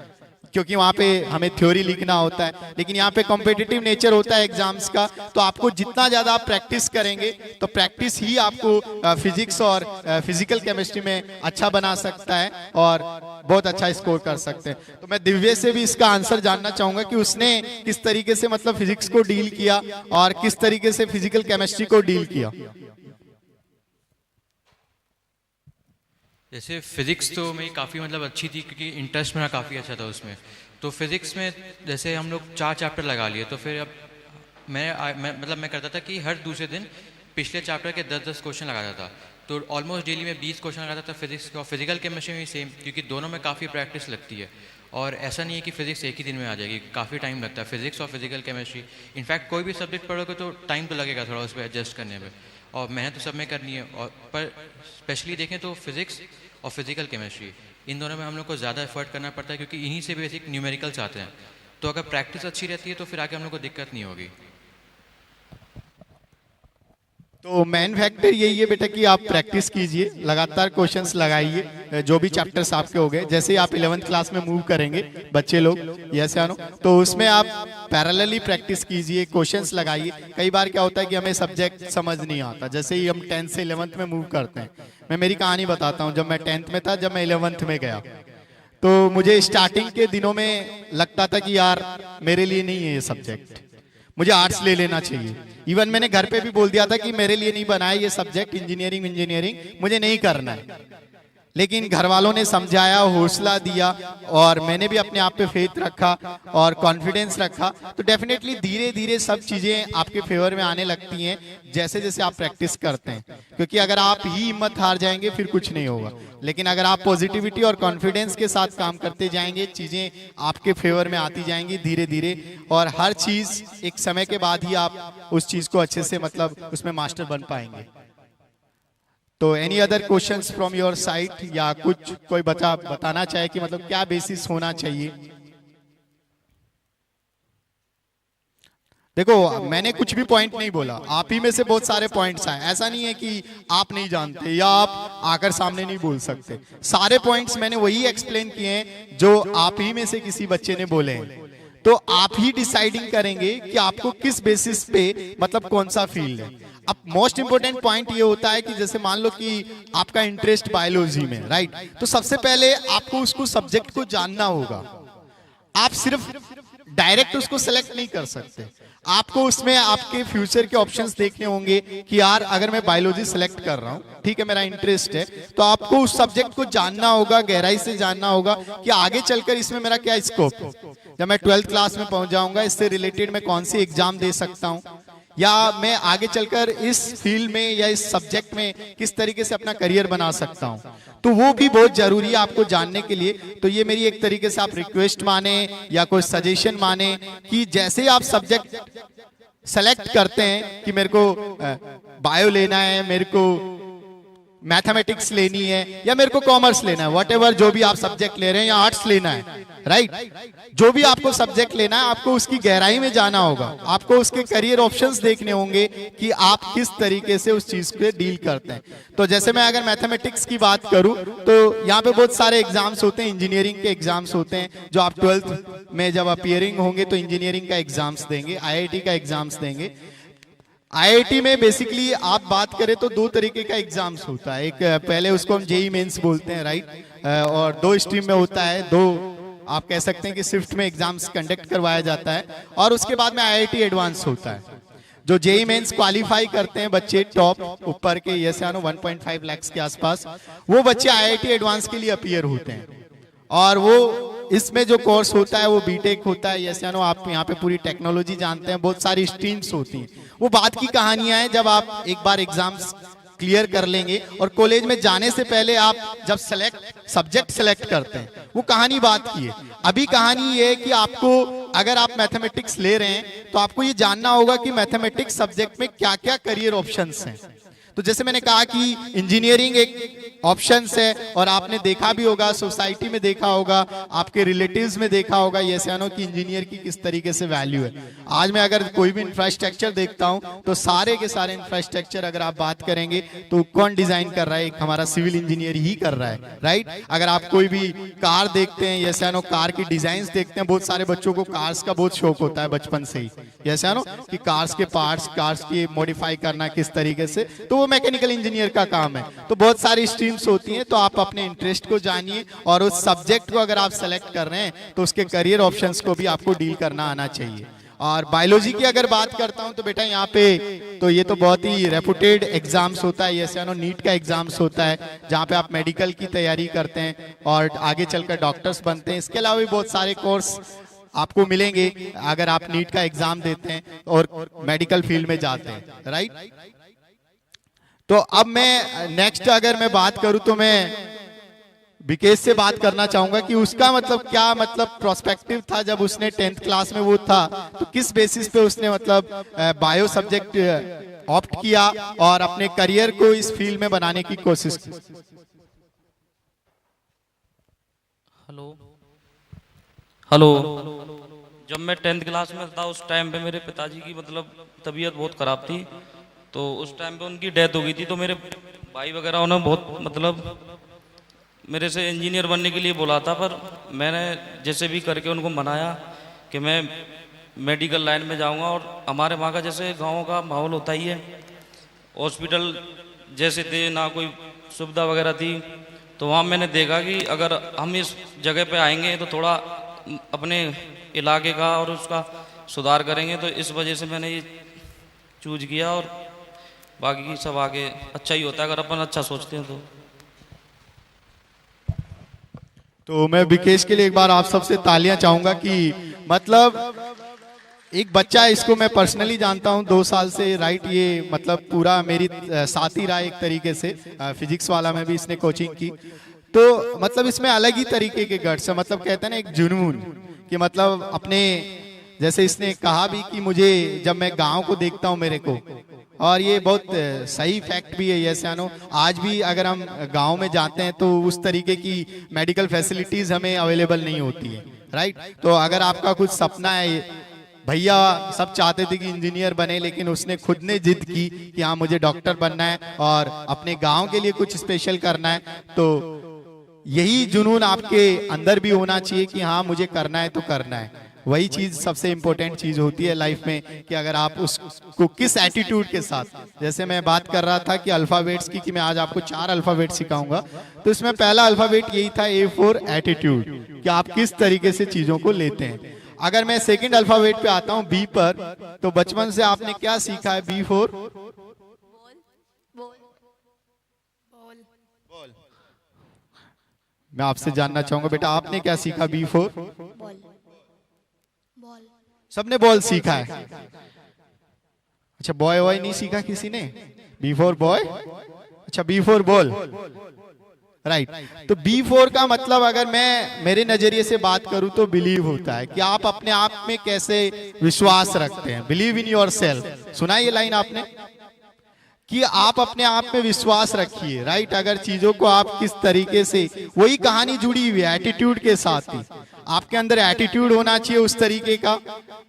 क्योंकि वहां पे हमें थ्योरी लिखना होता है, लेकिन यहाँ पे कॉम्पिटिटिव नेचर होता है एग्जाम्स का। तो आपको जितना ज्यादा आप प्रैक्टिस करेंगे, तो प्रैक्टिस ही आपको फिजिक्स और फिजिकल केमिस्ट्री में अच्छा बना सकता है और बहुत अच्छा स्कोर कर सकते हैं। तो मैं दिव्य से भी इसका आंसर जानना चाहूंगा कि उसने किस तरीके से मतलब फिजिक्स को डील किया और किस तरीके से फिजिकल केमिस्ट्री को डील किया। जैसे फिजिक्स तो मेरी काफ़ी मतलब अच्छी थी, क्योंकि इंटरेस्ट मेरा काफ़ी अच्छा था उसमें। तो फिजिक्स में जैसे हम लोग 4 चैप्टर लगा लिए, तो फिर अब मैं करता था कि हर दूसरे दिन पिछले चैप्टर के 10-10 क्वेश्चन लगाता था। तो ऑलमोस्ट डेली में 20 क्वेश्चन लगाता था फिजिक्स का। फिजिकल केमिस्ट्री में सेम, क्योंकि दोनों में काफ़ी प्रैक्टिस लगती है, और ऐसा नहीं है कि फिजिक्स एक ही दिन में आ जाएगी, काफ़ी टाइम लगता है फिजिक्स और फिजिकल केमिस्ट्री। इनफैक्ट कोई भी सब्जेक्ट पढ़ोगे तो टाइम तो लगेगा थोड़ा उस पर एडजस्ट करने में, और मेहनत तो सब में करनी है। और पर स्पेशली देखें तो फिजिक्स और फिजिकल केमिस्ट्री, इन दोनों में हम लोग को ज़्यादा एफर्ट करना पड़ता है, क्योंकि इन्हीं से बेसिक न्यूमेरिकल्स आते हैं। तो अगर प्रैक्टिस अच्छी रहती है तो फिर आगे हम लोग को दिक्कत नहीं होगी। तो मेन फैक्टर यही है बेटा कि आप प्रैक्टिस कीजिए, लगातार क्वेश्चंस लगाइए, जो भी चैप्टर्स आपके हो गए। जैसे आप 11th क्लास में मूव करेंगे बच्चे लोग, यस या नो, तो उसमें आप पैरेलली प्रैक्टिस कीजिए, क्वेश्चंस लगाइए। कई बार क्या होता है कि हमें सब्जेक्ट समझ नहीं आता, जैसे ही हम 10th से 11th में मूव करते हैं। मैं मेरी कहानी बताता हूँ, जब मैं 10th में था, जब मैं 11th में गया, तो मुझे स्टार्टिंग के दिनों में लगता था कि यार मेरे लिए नहीं है ये सब्जेक्ट, मुझे आर्ट्स ले लेना चाहिए। इवन मैंने घर पे भी बोल दिया था कि मेरे लिए नहीं बनाया ये सब्जेक्ट, इंजीनियरिंग मुझे नहीं करना है। लेकिन घर वालों ने समझाया, हौसला दिया, और मैंने भी अपने आप पे फेथ रखा और कॉन्फिडेंस रखा। तो डेफिनेटली धीरे धीरे सब चीजें आपके फेवर में आने लगती हैं जैसे जैसे आप प्रैक्टिस करते हैं, क्योंकि अगर आप ही हिम्मत हार जाएंगे फिर कुछ नहीं होगा। लेकिन अगर आप पॉजिटिविटी और कॉन्फिडेंस के साथ काम करते जाएंगे, चीजें आपके फेवर में आती जाएंगी धीरे धीरे, और हर चीज एक समय के बाद ही आप उस चीज को अच्छे से मतलब उसमें मास्टर बन पाएंगे। तो any other questions from your side, या कुछ कोई बताना चाहे कि मतलब क्या बेसिस होना चाहिए। देखो मैंने कुछ भी पॉइंट नहीं बोला, आप ही में से बहुत सारे पॉइंट्स आए। ऐसा नहीं है कि आप नहीं जानते या आप आकर सामने नहीं बोल सकते। सारे पॉइंट्स मैंने वही एक्सप्लेन किए हैं जो आप ही में से किसी बच्चे ने बोले हैं। तो आप ही डिसाइडिंग करेंगे कि आपको किस बेसिस पे मतलब कौन सा फील्ड है। अब मोस्ट इंपोर्टेंट पॉइंट ये होता है कि जैसे मान लो कि आपका इंटरेस्ट बायोलॉजी में, राइट, तो सबसे पहले आपको उसको सब्जेक्ट को जानना होगा। आप सिर्फ डायरेक्ट उसको सेलेक्ट नहीं कर सकते, आपको उसमें आपके फ्यूचर के ऑप्शंस देखने होंगे कि यार अगर मैं बायोलॉजी सेलेक्ट कर रहा हूँ, ठीक है, मेरा इंटरेस्ट है, तो आपको उस सब्जेक्ट को जानना होगा, गहराई से जानना होगा कि आगे चलकर इसमें मेरा क्या स्कोप है। जब मैं 12th क्लास में पहुंच जाऊंगा, इससे रिलेटेड मैं कौन सी एग्जाम दे सकता हूँ, या मैं आगे चलकर इस फील्ड में या इस सब्जेक्ट में किस तरीके से अपना करियर बना सकता हूं, तो वो भी बहुत जरूरी है आपको जानने के लिए। तो ये मेरी एक तरीके से आप रिक्वेस्ट माने या कोई सजेशन माने कि जैसे आप सब्जेक्ट सेलेक्ट करते हैं कि मेरे को बायो लेना है, मेरे को मैथमेटिक्स लेनी है, या मेरे को कॉमर्स लेना है, व्हाटएवर जो भी आप सब्जेक्ट ले रहे हैं, या आर्ट्स लेना है, राइट, जो भी आपको सब्जेक्ट लेना है, आपको उसकी गहराई में जाना होगा, आपको उसके करियर ऑप्शंस देखने होंगे कि आप किस तरीके से उस चीज पे डील करते हैं। तो जैसे मैं अगर मैथमेटिक्स की बात करूं तो यहाँ पे बहुत सारे एग्जाम्स होते हैं, इंजीनियरिंग के एग्जाम्स होते हैं, जो आप 12th में जब अपियरिंग होंगे तो इंजीनियरिंग का एग्जाम्स देंगे, IIT का एग्जाम्स देंगे। IIT में बेसिकली आप बात करें तो दो तरीके का एग्जाम्स होता है, एक पहले उसको हम JEE मेंस बोलते हैं, राइट, और दो स्ट्रीम में होता है, दो आप कह सकते हैं कि शिफ्ट में एग्जाम्स कंडक्ट करवाया जाता है, और उसके बाद में IIT एडवांस होता है। जो JEE मेंस क्वालिफाई करते हैं बच्चे टॉप ऊपर के, ये से 1.5 लाख के आसपास, वो बच्चे IIT एडवांस के लिए अपीयर होते हैं। और वो इसमें जो कोर्स होता है वो बीटेक होता है, ये से आप यहाँ पे पूरी टेक्नोलॉजी जानते हैं, बहुत सारी स्ट्रीम्स होती हैं, वो बात की कहानियां हैं। जब आप एक बार एग्जाम्स क्लियर कर लेंगे और कॉलेज में जाने से पहले आप जब सब्जेक्ट सेलेक्ट करते हैं, वो कहानी बात की है। अभी कहानी ये है कि आपको, अगर आप मैथमेटिक्स ले रहे हैं तो आपको ये जानना होगा कि मैथमेटिक्स सब्जेक्ट में क्या क्या करियर ऑप्शंस हैं। तो जैसे मैंने कहा कि इंजीनियरिंग एक ऑप्शंस है, और आपने देखा भी होगा, सोसाइटी में देखा होगा, आपके रिलेटिव्स में देखा होगा, ये जानो कि इंजीनियर की किस तरीके से वैल्यू है। आज मैं अगर कोई भी इंफ्रास्ट्रक्चर देखता हूं तो सारे के सारे इंफ्रास्ट्रक्चर अगर आप बात करेंगे तो कौन डिजाइन कर रहा है, एक हमारा सिविल इंजीनियर ही कर रहा है, राइट। अगर आप कोई भी कार देखते हैं, ये जानो कार की डिजाइन देखते हैं, बहुत सारे बच्चों को कार्स का बहुत शौक होता है बचपन से ही, ये जानो कि कार्स के पार्ट्स, कार्स की मॉडिफाई करना किस तरीके से, तो वो मैकेनिकल इंजीनियर का काम है। तो बहुत सारी स्ट्रीम्स होती हैं, तो आप अपने इंटरेस्ट को जानिए, और उस सब्जेक्ट को अगर आप सेलेक्ट कर रहे हैं तो उसके करियर ऑप्शंस को भी आपको डील करना आना चाहिए। और बायोलॉजी की अगर बात करता हूं तो बेटा यहाँ पे तो ये तो बहुत ही रेपुटेड एग्जाम्स होता है, जैसे नीट का एग्जाम्स होता है, जहाँ पे आप मेडिकल की तैयारी करते हैं और आगे चलकर डॉक्टर्स बनते हैं। इसके अलावा भी बहुत सारे कोर्स आपको मिलेंगे अगर आप नीट का एग्जाम देते हैं और मेडिकल फील्ड में जाते हैं, राइट। तो अब मैं नेक्स्ट अगर मैं बात करूं तो मैं विकेश से बात करना चाहूंगा कि उसका मतलब क्या, मतलब प्रोस्पेक्टिव था जब उसने 10th क्लास में वो था, तो किस बेसिस पे उसने मतलब बायो सब्जेक्ट ऑप्ट किया और अपने करियर को इस फील्ड में बनाने की कोशिश की। हेलो, जब मैं 10th क्लास में था उस टाइम पे मेरे पिताजी की मतलब तबीयत बहुत ख़राब थी, तो उस टाइम पे उनकी डेथ हो गई थी। तो मेरे भाई वगैरह उन्होंने बहुत मतलब मेरे से इंजीनियर बनने के लिए बोला था, पर मैंने जैसे भी करके उनको मनाया कि मैं मेडिकल लाइन में जाऊंगा। और हमारे वहाँ का जैसे गाँव का माहौल होता ही है, हॉस्पिटल जैसे थे ना, कोई सुविधा वगैरह थी, तो वहाँ मैंने देखा कि अगर हम इस जगह पे आएंगे तो थोड़ा अपने इलाके का और उसका सुधार करेंगे। तो इस वजह से मैंने ये चूज किया, और बाकी सब आगे अच्छा ही होता है अगर अपन अच्छा सोचते हैं तो मैं विकेश के लिए एक बार आप सबसे तालियां चाहूंगा कि मतलब एक बच्चा है, इसको मैं पर्सनली जानता हूं 2 साल से, राइट। ये मतलब पूरा मेरी साथ ही रहा एक तरीके से, फिजिक्स वाला में भी इसने कोचिंग की, तो मतलब इसमें अलग ही तरीके के गट्स है, मतलब कहते हैं ना एक जुनून कि मतलब अपने, जैसे इसने कहा भी कि मुझे जब मैं गांव को देखता हूं मेरे को, और ये बहुत सही फैक्ट भी है, ये जानो आज भी अगर हम गांव में जाते हैं तो उस तरीके की मेडिकल फैसिलिटीज हमें अवेलेबल नहीं होती है, राइट। तो अगर आपका कुछ सपना है, भैया सब चाहते थे कि इंजीनियर बने, लेकिन उसने खुद ने जिद की कि हाँ मुझे डॉक्टर बनना है और अपने गांव के लिए कुछ स्पेशल करना है, तो यही जुनून आपके अंदर भी होना चाहिए कि हाँ मुझे करना है तो करना है। वही चीज सबसे इंपॉर्टेंट चीज होती है लाइफ में कि अगर आप उसको किस एटीट्यूड के साथ, जैसे मैं बात कर रहा था कि अल्फाबेट्स की, कि मैं आज आपको 4 अल्फाबेट सिखाऊंगा, तो इसमें पहला अल्फाबेट यही था, A फॉर एटीट्यूड, कि आप किस तरीके से चीजों को लेते हैं। अगर मैं सेकंड अल्फाबेट पे आता हूँ B पर, तो बचपन से आपने क्या सीखा है? B फॉर मैं आपसे जानना चाहूंगा बेटा आपने क्या सीखा? B फॉर सबने बॉल सीखा है, अच्छा, बॉय वॉय नहीं सीखा किसी ने? बी फॉर बॉय, अच्छा बी फॉर बॉल, राइट। तो B4 का मतलब अगर मैं मेरे नजरिए से बात करूं तो बिलीव होता है कि आप अपने आप में कैसे विश्वास रखते हैं। बिलीव इन योर सेल्फ, सुना ये लाइन आपने कि आप अपने आप में विश्वास रखिए, राइट। अगर चीजों को आप किस तरीके से, वही कहानी जुड़ी हुई है एटीट्यूड के साथ ही। आपके अंदर एटीट्यूड होना चाहिए उस तरीके का,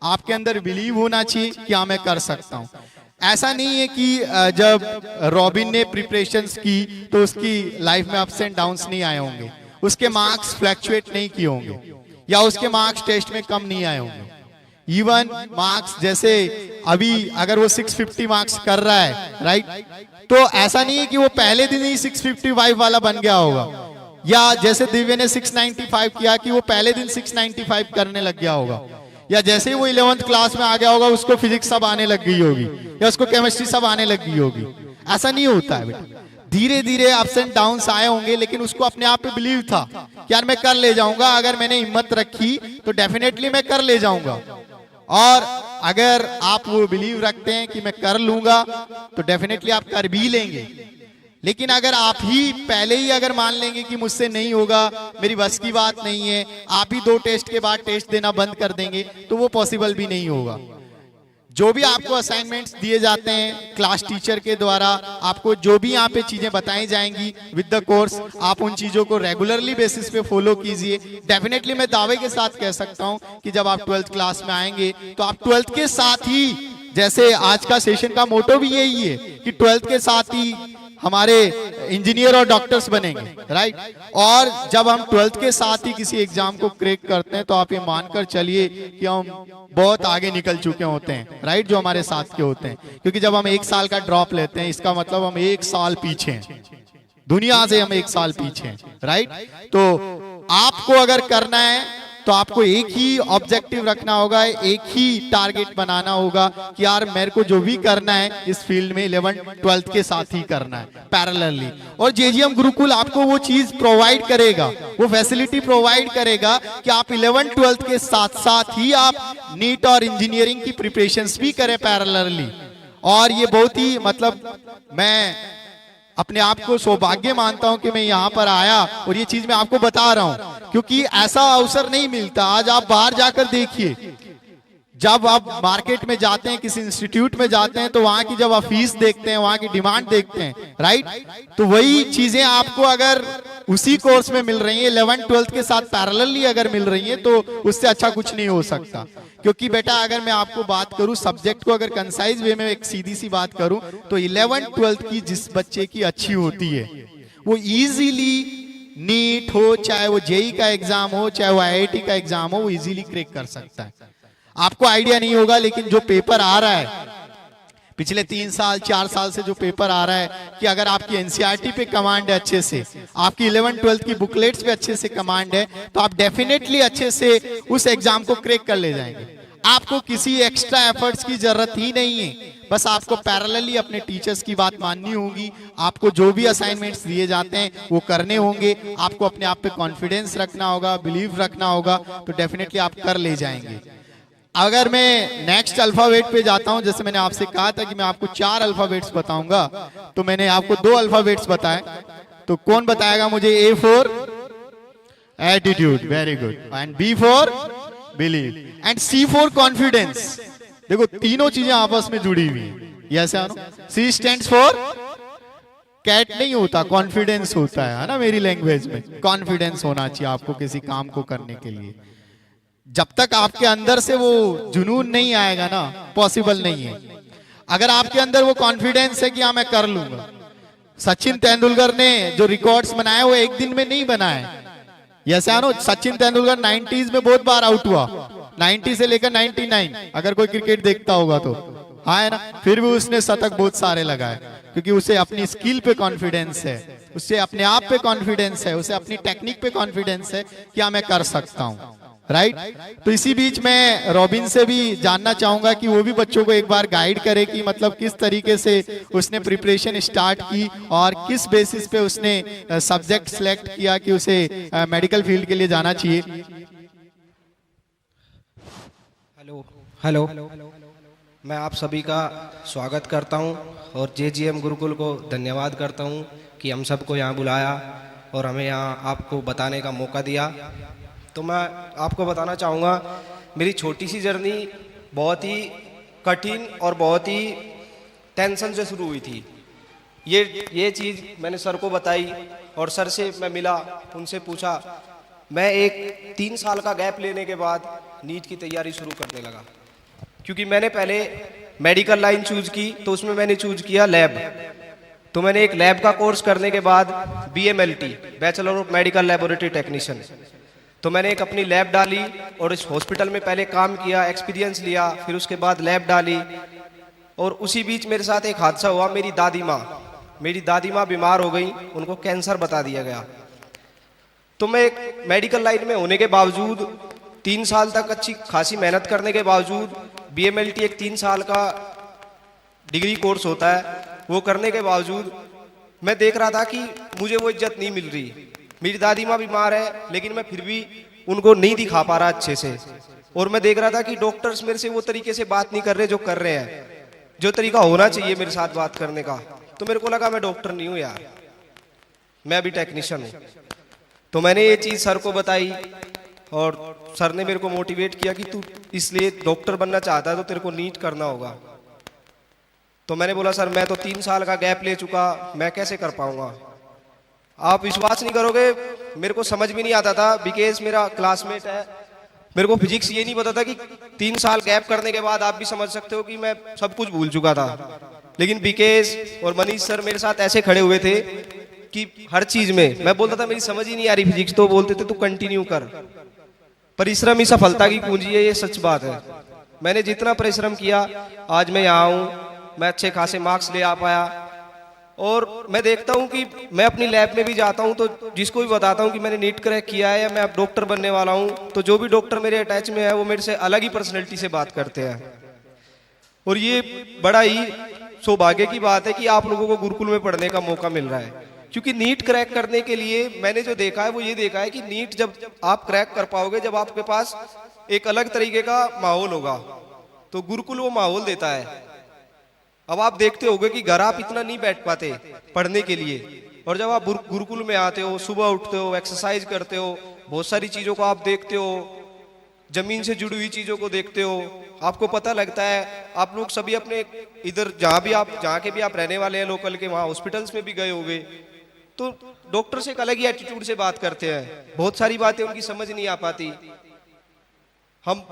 आपके अंदर बिलीव होना चाहिए कि हाँ मैं कर सकता हूं। ऐसा नहीं है कि जब रॉबिन ने प्रिपरेशंस की तो उसकी लाइफ में अप्स एंड डाउन्स नहीं आए होंगे, उसके मार्क्स फ्लक्चुएट नहीं किए होंगे, या उसके मार्क्स टेस्ट में कम नहीं आए होंगे। इवन मार्क्स जैसे अभी अगर वो 650 मार्क्स कर रहा है, राइट, तो ऐसा नहीं है कि वो पहले दिन ही 655 वाला बन गया होगा, या जैसे दिव्य ने 695 किया कि वो पहले दिन 695 करने लग गया होगा, या जैसे ही वो 11th क्लास में आ गया होगा उसको फिजिक्स सब आने लग गई होगी, या उसको केमिस्ट्री सब आने लग गई होगी। ऐसा नहीं होता है बेटा, धीरे धीरे अप्स एंड डाउन्स आए होंगे, लेकिन उसको अपने आप पे बिलीव था कि यार मैं कर ले जाऊंगा। अगर मैंने हिम्मत रखी तो डेफिनेटली मैं कर ले जाऊंगा। और अगर आप वो बिलीव रखते हैं कि मैं कर लूंगा तो डेफिनेटली आप कर भी लेंगे। लेकिन अगर आप ही पहले ही अगर मान लेंगे कि मुझसे नहीं होगा, मेरी बस की बात नहीं है, आप ही 2 टेस्ट के बाद टेस्ट देना बंद कर देंगे, तो वो पॉसिबल भी नहीं होगा। जो भी आपको असाइनमेंट्स दिए जाते हैं क्लास टीचर के द्वारा, आपको जो भी यहाँ पे चीजें बताई जाएंगी विद द कोर्स, आप उन चीजों को रेगुलरली बेसिस पे फॉलो कीजिए। डेफिनेटली मैं दावे के साथ कह सकता हूँ कि जब आप 12th क्लास में आएंगे तो आप 12th के साथ ही, जैसे आज का सेशन का मोटो भी यही है कि 12th के साथ ही हमारे इंजीनियर और डॉक्टर्स बनेंगे, राइट। और जब हम 12th के साथ ही किसी एग्जाम को क्रैक करते हैं तो आप ये मानकर चलिए कि हम बहुत आगे निकल चुके होते हैं, राइट, जो हमारे साथ के होते हैं। क्योंकि जब हम 1 साल का ड्रॉप लेते हैं इसका मतलब हम 1 साल पीछे हैं, दुनिया से हम 1 साल पीछे हैं, राइट। तो आपको अगर करना है तो आपको एक ही ऑब्जेक्टिव रखना होगा, एक ही टारगेट बनाना होगा कि यार मेरे को जो भी करना है इस फील्ड में 11th 12th के साथ ही करना है पैरेलली। और जेजीएम गुरुकुल आपको वो चीज प्रोवाइड करेगा, वो फैसिलिटी प्रोवाइड करेगा कि आप 11th 12th के साथ साथ ही आप नीट और इंजीनियरिंग की प्रिपरेशंस भी करें पैरेलली। और ये बहुत ही मतलब मैं अपने आप को सौभाग्य मानता हूं कि मैं यहाँ पर आया और ये चीज मैं आपको बता रहा हूं, क्योंकि ऐसा अवसर नहीं मिलता। आज आप बाहर जाकर देखिए, जब आप मार्केट में जाते हैं, किसी इंस्टीट्यूट में जाते हैं, तो वहां की जब आप फीस देखते हैं, वहां की डिमांड देखते हैं, राइट, तो वही चीजें आपको अगर उसी कोर्स में मिल रही है 11th 12th के साथ पैरेलली अगर मिल रही है तो उससे अच्छा कुछ नहीं हो सकता। क्योंकि बेटा अगर मैं आपको बात करूं सब्जेक्ट को, अगर कंसाइज वे में एक सीधी सी बात करूं तो 11th 12th की जिस बच्चे की अच्छी होती है वो इजीली नीट हो, चाहे वो जेई का एग्जाम हो, चाहे वो आईआईटी का एग्जाम हो, वो इजीली क्रैक कर सकता है। आपको आइडिया नहीं होगा, लेकिन जो पेपर आ रहा है पिछले 3 साल 4 साल से जो पेपर आ रहा है, कि अगर आपकी एनसीईआरटी पे कमांड है अच्छे से, आपकी 11th 12th की बुकलेट्स पे अच्छे से कमांड है, तो आप डेफिनेटली अच्छे से उस एग्जाम को क्रैक कर ले जाएंगे। आपको किसी एक्स्ट्रा एफर्ट्स की जरूरत ही नहीं है, बस आपको पैरेलली अपने टीचर्स की बात माननी होगी। आपको जो भी असाइनमेंट्स दिए जाते हैं वो करने होंगे, आपको अपने आप पे कॉन्फिडेंस रखना होगा, बिलीव रखना होगा, तो डेफिनेटली आप कर ले जाएंगे। अगर मैं नेक्स्ट अल्फाबेट पे जाता हूं, जैसे मैंने आपसे कहा था कि मैं आपको 4 अल्फाबेट्स बताऊंगा, तो मैंने आपको 2 अल्फाबेट्स बताए, तो कौन बताएगा मुझे? A for attitude, very good, and B for believe, and C for confidence. देखो तीनों चीजें आपस में जुड़ी हुई है। यस या no? C stands for cat नहीं होता, कॉन्फिडेंस होता है ना, मेरी लैंग्वेज में कॉन्फिडेंस होना चाहिए आपको किसी काम को करने के लिए। जब तक आपके अंदर से वो जुनून नहीं आएगा ना, पॉसिबल नहीं है। अगर आपके अंदर वो कॉन्फिडेंस है कि हाँ मैं कर लूंगा। सचिन तेंदुलकर ने जो रिकॉर्ड्स बनाए वो एक दिन में नहीं बनाए। यस या नो? सचिन तेंदुलकर 90s में बहुत बार आउट हुआ, 90 से लेकर 99, अगर कोई क्रिकेट देखता होगा तो, हाँ है ना, फिर भी उसने शतक बहुत सारे लगाए, क्योंकि उसे अपनी स्किल पे कॉन्फिडेंस है, उसे अपने आप पे कॉन्फिडेंस है, उसे अपनी टेक्निक पे कॉन्फिडेंस है कि हाँ मैं कर सकता हूँ, राइट। तो इसी बीच मैं रॉबिन से भी जानना चाहूंगा कि वो भी बच्चों को एक बार गाइड करे कि मतलब किस तरीके से उसने प्रिपरेशन स्टार्ट की और किस बेसिस पे उसने सब्जेक्ट सिलेक्ट किया कि उसे मेडिकल फील्ड के लिए जाना चाहिए। हेलो, मैं आप सभी का स्वागत करता हूं और JGM गुरुकुल को धन्यवाद करता हूं कि हम सबको यहाँ बुलाया और हमें यहाँ आपको बताने का मौका दिया। तो मैं आपको बताना चाहूँगा, मेरी छोटी सी जर्नी बहुत ही कठिन और बहुत ही टेंशन से शुरू हुई थी। ये चीज़ मैंने सर को बताई और सर से मैं मिला, उनसे पूछा। मैं एक 3 साल का गैप लेने के बाद नीट की तैयारी शुरू करने लगा, क्योंकि मैंने पहले मेडिकल लाइन चूज की, तो उसमें मैंने चूज किया लैब। तो मैंने एक लैब का कोर्स करने के बाद BMLT, bachelor of medical laboratory technician, तो मैंने एक अपनी लैब डाली और इस हॉस्पिटल में पहले काम किया, एक्सपीरियंस लिया, फिर उसके बाद लैब डाली। और उसी बीच मेरे साथ एक हादसा हुआ। मेरी दादी माँ बीमार हो गई, उनको कैंसर बता दिया गया। तो मैं एक मेडिकल लाइन में होने के बावजूद, 3 साल तक अच्छी खासी मेहनत करने के बावजूद, BMLT एक 3 साल का डिग्री कोर्स होता है, वो करने के बावजूद मैं देख रहा था कि मुझे वो इज्जत नहीं मिल रही। मेरी दादी माँ बीमार है, लेकिन मैं फिर भी उनको नहीं दिखा पा रहा अच्छे से। और मैं देख रहा था कि डॉक्टर्स मेरे से वो तरीके से बात नहीं कर रहे जो कर रहे हैं, जो तरीका होना चाहिए मेरे साथ बात करने का। तो मेरे को लगा मैं डॉक्टर नहीं हूँ यार, मैं अभी टेक्नीशियन हूँ। तो मैंने ये चीज़ सर को बताई और सर ने मेरे को मोटिवेट किया कि तू इसलिए डॉक्टर बनना चाहता है तो तेरे को नीट करना होगा। तो मैंने बोला सर मैं तो 3 साल का गैप ले चुका, मैं कैसे कर पाऊंगा। आप विश्वास नहीं करोगे, मेरे को समझ भी नहीं आता था। विकेश मेरा क्लासमेट है, मेरे को फिजिक्स ये नहीं पता था कि 3 साल गैप करने के बाद आप भी समझ सकते हो कि मैं सब कुछ भूल चुका था। लेकिन विकेश और मनीष सर मेरे साथ ऐसे खड़े हुए थे कि हर चीज में मैं बोलता था मेरी समझ ही नहीं आ रही फिजिक्स, तो बोलते थे तू कंटिन्यू कर, परिश्रम ही सफलता की कुंजी है, ये सच बात है। मैंने जितना परिश्रम किया आज मैं यहाँ हूँ, मैं अच्छे खासे मार्क्स ले आ पाया। और मैं देखता हूँ कि मैं अपनी लैब में भी जाता हूँ तो जिसको भी बताता हूँ कि मैंने नीट क्रैक किया है या मैं अब डॉक्टर बनने वाला हूँ, तो जो भी डॉक्टर मेरे अटैच में है वो मेरे से अलग ही पर्सनैलिटी से बात करते हैं। और ये बड़ा ही सौभाग्य की बात है कि आप लोगों को गुरुकुल में पढ़ने का मौका मिल रहा है। क्योंकि नीट क्रैक करने के लिए मैंने जो देखा है वो ये देखा है कि नीट जब आप क्रैक कर पाओगे, जब आपके पास एक अलग तरीके का माहौल होगा, तो गुरुकुल वो माहौल देता है। अब आप देखते होगे कि घर आप इतना नहीं बैठ पाते पढ़ने के लिए, और जब आप गुरुकुल में आते हो, सुबह उठते हो, एक्सरसाइज करते हो, बहुत सारी चीजों को आप देखते हो, जमीन से जुड़ी हुई चीजों को देखते हो, आपको पता लगता है। आप लोग सभी अपने इधर जहाँ के भी आप रहने वाले हैं लोकल के, वहाँ हॉस्पिटल्स में भी गए होंगे, तो डॉक्टर से एक अलग ही एटीट्यूड से बात करते हैं। बहुत सारी बातें उनकी समझ नहीं आ पाती, हम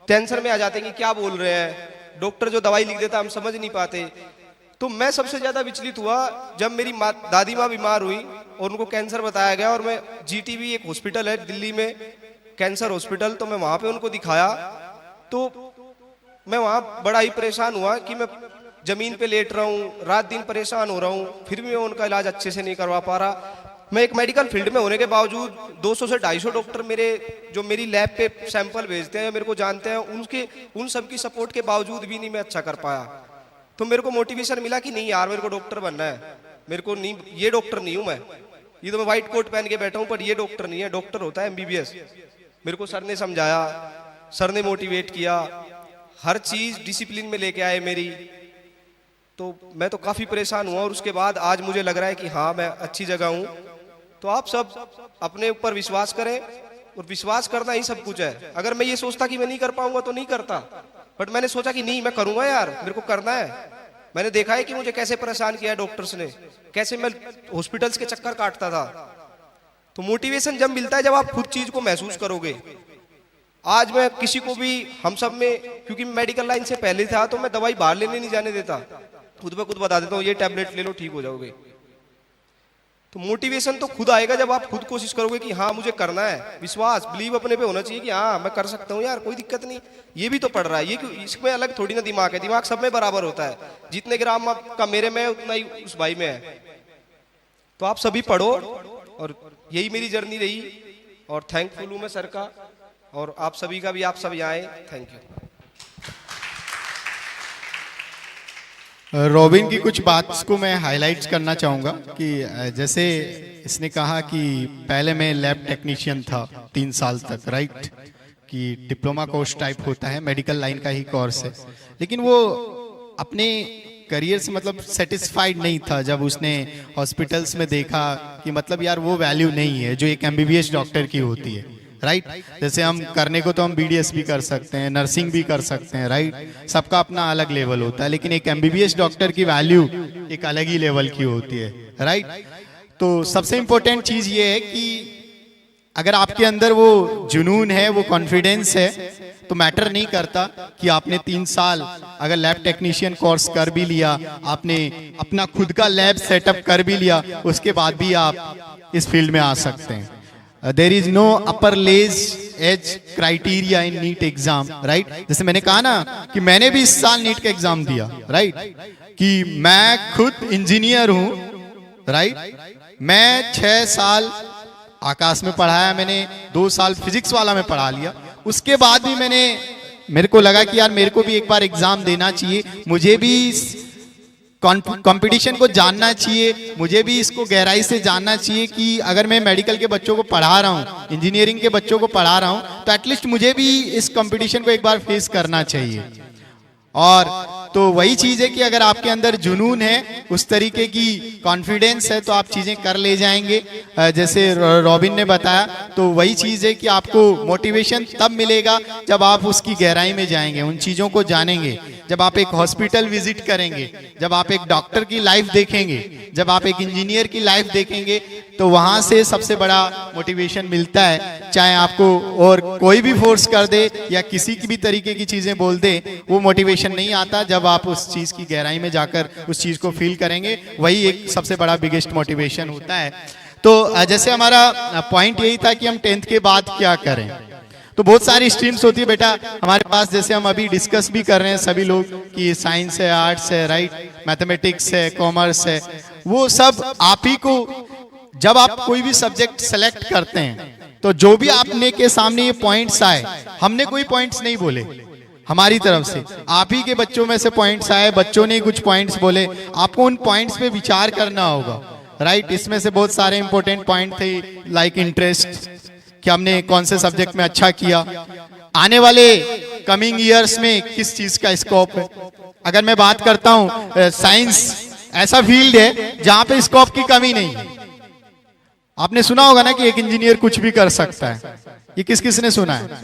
टेंशन में आ जाते हैं कि क्या बोल रहे हैं। डॉक्टर जो दवाई लिख देता हम समझ नहीं पाते। तो मैं सबसे ज्यादा विचलित हुआ जब मेरी दादी माँ बीमार हुई और उनको कैंसर बताया गया, और मैं GTV एक हॉस्पिटल है दिल्ली में, कैंसर हॉस्पिटल, तो मैं वहां पे उनको दिखाया। तो मैं वहां बड़ा ही परेशान हुआ कि मैं जमीन पे लेट रहा हूँ, रात दिन परेशान हो रहा हूँ, फिर भी मैं उनका इलाज अच्छे से नहीं करवा पा रहा। मैं एक मेडिकल फील्ड में होने के बावजूद 200 से 250 डॉक्टर जो मेरी लैब पे सैंपल भेजते हैं, मेरे को जानते हैं, उन सब की सपोर्ट के बावजूद भी नहीं मैं अच्छा कर पाया। तो मेरे को मोटिवेशन मिला कि नहीं यार, मेरे को डॉक्टर बनना है। मेरे को नहीं, ये डॉक्टर नहीं हूं मैं, ये तो मैं व्हाइट कोट पहन के बैठा हूं, पर ये डॉक्टर नहीं है, डॉक्टर होता है MBBS। मेरे को सर ने समझाया, सर ने मोटिवेट किया, हर चीज डिसिप्लिन में लेके आए मेरी। तो मैं तो काफी परेशान हुआ, और उसके बाद आज मुझे लग रहा है कि हाँ मैं अच्छी जगह हूँ। तो आप सब अपने ऊपर विश्वास करें, और विश्वास करना ही सब कुछ है। अगर मैं ये सोचता कि मैं नहीं कर पाऊंगा तो नहीं करता, बट मैंने सोचा कि नहीं मैं करूंगा यार, मेरे को करना है। मैंने देखा है कि मुझे कैसे परेशान किया है डॉक्टर्स ने, कैसे मैं हॉस्पिटल्स के चक्कर काटता था। तो मोटिवेशन जब मिलता है जब आप खुद चीज को महसूस करोगे। आज मैं किसी को भी, हम सब में, क्योंकि मेडिकल लाइन से पहले था, तो मैं दवाई बाहर लेने नहीं जाने देता, खुद ब खुद बता देता हूँ ये टैबलेट ले लो ठीक हो जाओगे। तो मोटिवेशन तो खुद आएगा जब आप खुद कोशिश करोगे कि हाँ मुझे करना है। विश्वास, बिलीव अपने पे होना चाहिए कि हाँ मैं कर सकता हूँ यार, कोई दिक्कत नहीं, ये भी तो पढ़ रहा है, ये इसमें अलग थोड़ी ना दिमाग है, दिमाग सब में बराबर होता है। जितने ग्राम का मेरे में है उतना ही उस भाई में है। तो आप सभी पढ़ो, और यही मेरी जर्नी रही, और थैंकफुल हूँ मैं सर का, और आप सभी का भी, आप सब यहाँ आए, थैंक यू। रॉबिन की कुछ बात को मैं हाइलाइट्स करना चाहूँगा कि जैसे इसने कहा कि पहले मैं लैब टेक्नीशियन था 3 साल तक, राइट। कि डिप्लोमा कोर्स टाइप होता है, मेडिकल लाइन का ही कोर्स है, लेकिन वो अपने करियर से मतलब सेटिस्फाइड नहीं था जब उसने हॉस्पिटल्स में देखा कि मतलब यार वो वैल्यू नहीं है जो एक एमबीबीएस डॉक्टर की होती है, राइट। जैसे हम करने को तो हम बीडीएस भी कर सकते हैं, नर्सिंग भी कर सकते हैं, राइट। सबका अपना अलग लेवल होता है, लेकिन एक एमबीबीएस डॉक्टर की वैल्यू एक अलग ही लेवल की होती है, राइट। तो सबसे इंपॉर्टेंट चीज ये है कि अगर आपके अंदर वो जुनून है, वो कॉन्फिडेंस है, तो मैटर नहीं करता कि आपने 3 साल अगर लैब टेक्नीशियन कोर्स कर भी लिया, आपने अपना खुद का लैब सेटअप कर भी लिया, उसके बाद भी आप इस फील्ड में आ सकते हैं। There is no upper age criteria in NEET exam, right. जैसे मैंने कहा ना कि मैंने भी इस साल नीट का एग्जाम दिया, राइट, कि मैं खुद इंजीनियर हूं, राइट। मैं 6 साल आकाश में पढ़ाया, मैंने 2 साल फिजिक्स वाला में पढ़ा लिया, उसके बाद भी मेरे को लगा कि यार मेरे को भी एक बार एग्जाम देना चाहिए, मुझे भी कंपटीशन को जानना चाहिए, मुझे भी इसको गहराई से जानना चाहिए कि अगर मैं मेडिकल के बच्चों को पढ़ा रहा हूँ, इंजीनियरिंग के बच्चों को पढ़ा रहा हूँ, तो एटलीस्ट मुझे भी इस कंपटीशन को एक बार फेस करना चाहिए। और तो वही चीज है कि अगर आपके अंदर जुनून है, उस तरीके की कॉन्फिडेंस है, तो आप चीजें कर ले जाएंगे। जैसे रॉबिन ने बताया, तो वही चीज है कि आपको मोटिवेशन तब मिलेगा जब आप उसकी गहराई में जाएंगे, उन चीजों को जानेंगे, जब आप एक हॉस्पिटल विजिट करेंगे, जब आप एक डॉक्टर की लाइफ देखेंगे, जब आप एक इंजीनियर की लाइफ देखेंगे, तो वहां से सबसे बड़ा मोटिवेशन मिलता है। चाहे आपको और कोई भी फोर्स कर दे या किसी की भी तरीके की चीजें बोल दे, वो मोटिवेशन नहीं आता जब आप उस चीज की गहराई में जाकर उस चीज को फील करेंगे, वही एक सबसे बड़ा बिगेस्ट मोटिवेशन होता है। तो जैसे हमारा पॉइंट यही था कि हम 10th के बाद क्या करें, तो बहुत सारी स्ट्रीम्स होती है बेटा हमारे पास, जैसे हम अभी डिस्कस भी कर रहे हैं सभी लोग कि साइंस है, आर्ट्स है, राइट, मैथमेटिक्स है, कॉमर्स है, वो सब आप ही को जब आप कोई भी सब्जेक्ट सेलेक्ट करते हैं, तो जो भी आपने के सामने ये पॉइंट्स आए, हमने कोई पॉइंट्स नहीं बोले, हमारी तरफ से आप ही के बच्चों में से पॉइंट्स आए, बच्चों ने कुछ पॉइंट्स बोले, आपको उन पॉइंट्स पे विचार करना होगा, राइट। इसमें से बहुत सारे इंपॉर्टेंट पॉइंट थे, लाइक इंटरेस्ट, कि हमने कौन से सब्जेक्ट में अच्छा किया, आने वाले कमिंग ईयर्स में किस चीज का स्कोप है। अगर मैं बात करता हूं, साइंस ऐसा फील्ड है जहां पे स्कोप की कमी नहीं है। आपने सुना होगा ना कि एक इंजीनियर कुछ भी कर सकता है, ये किस किस ने सुना है?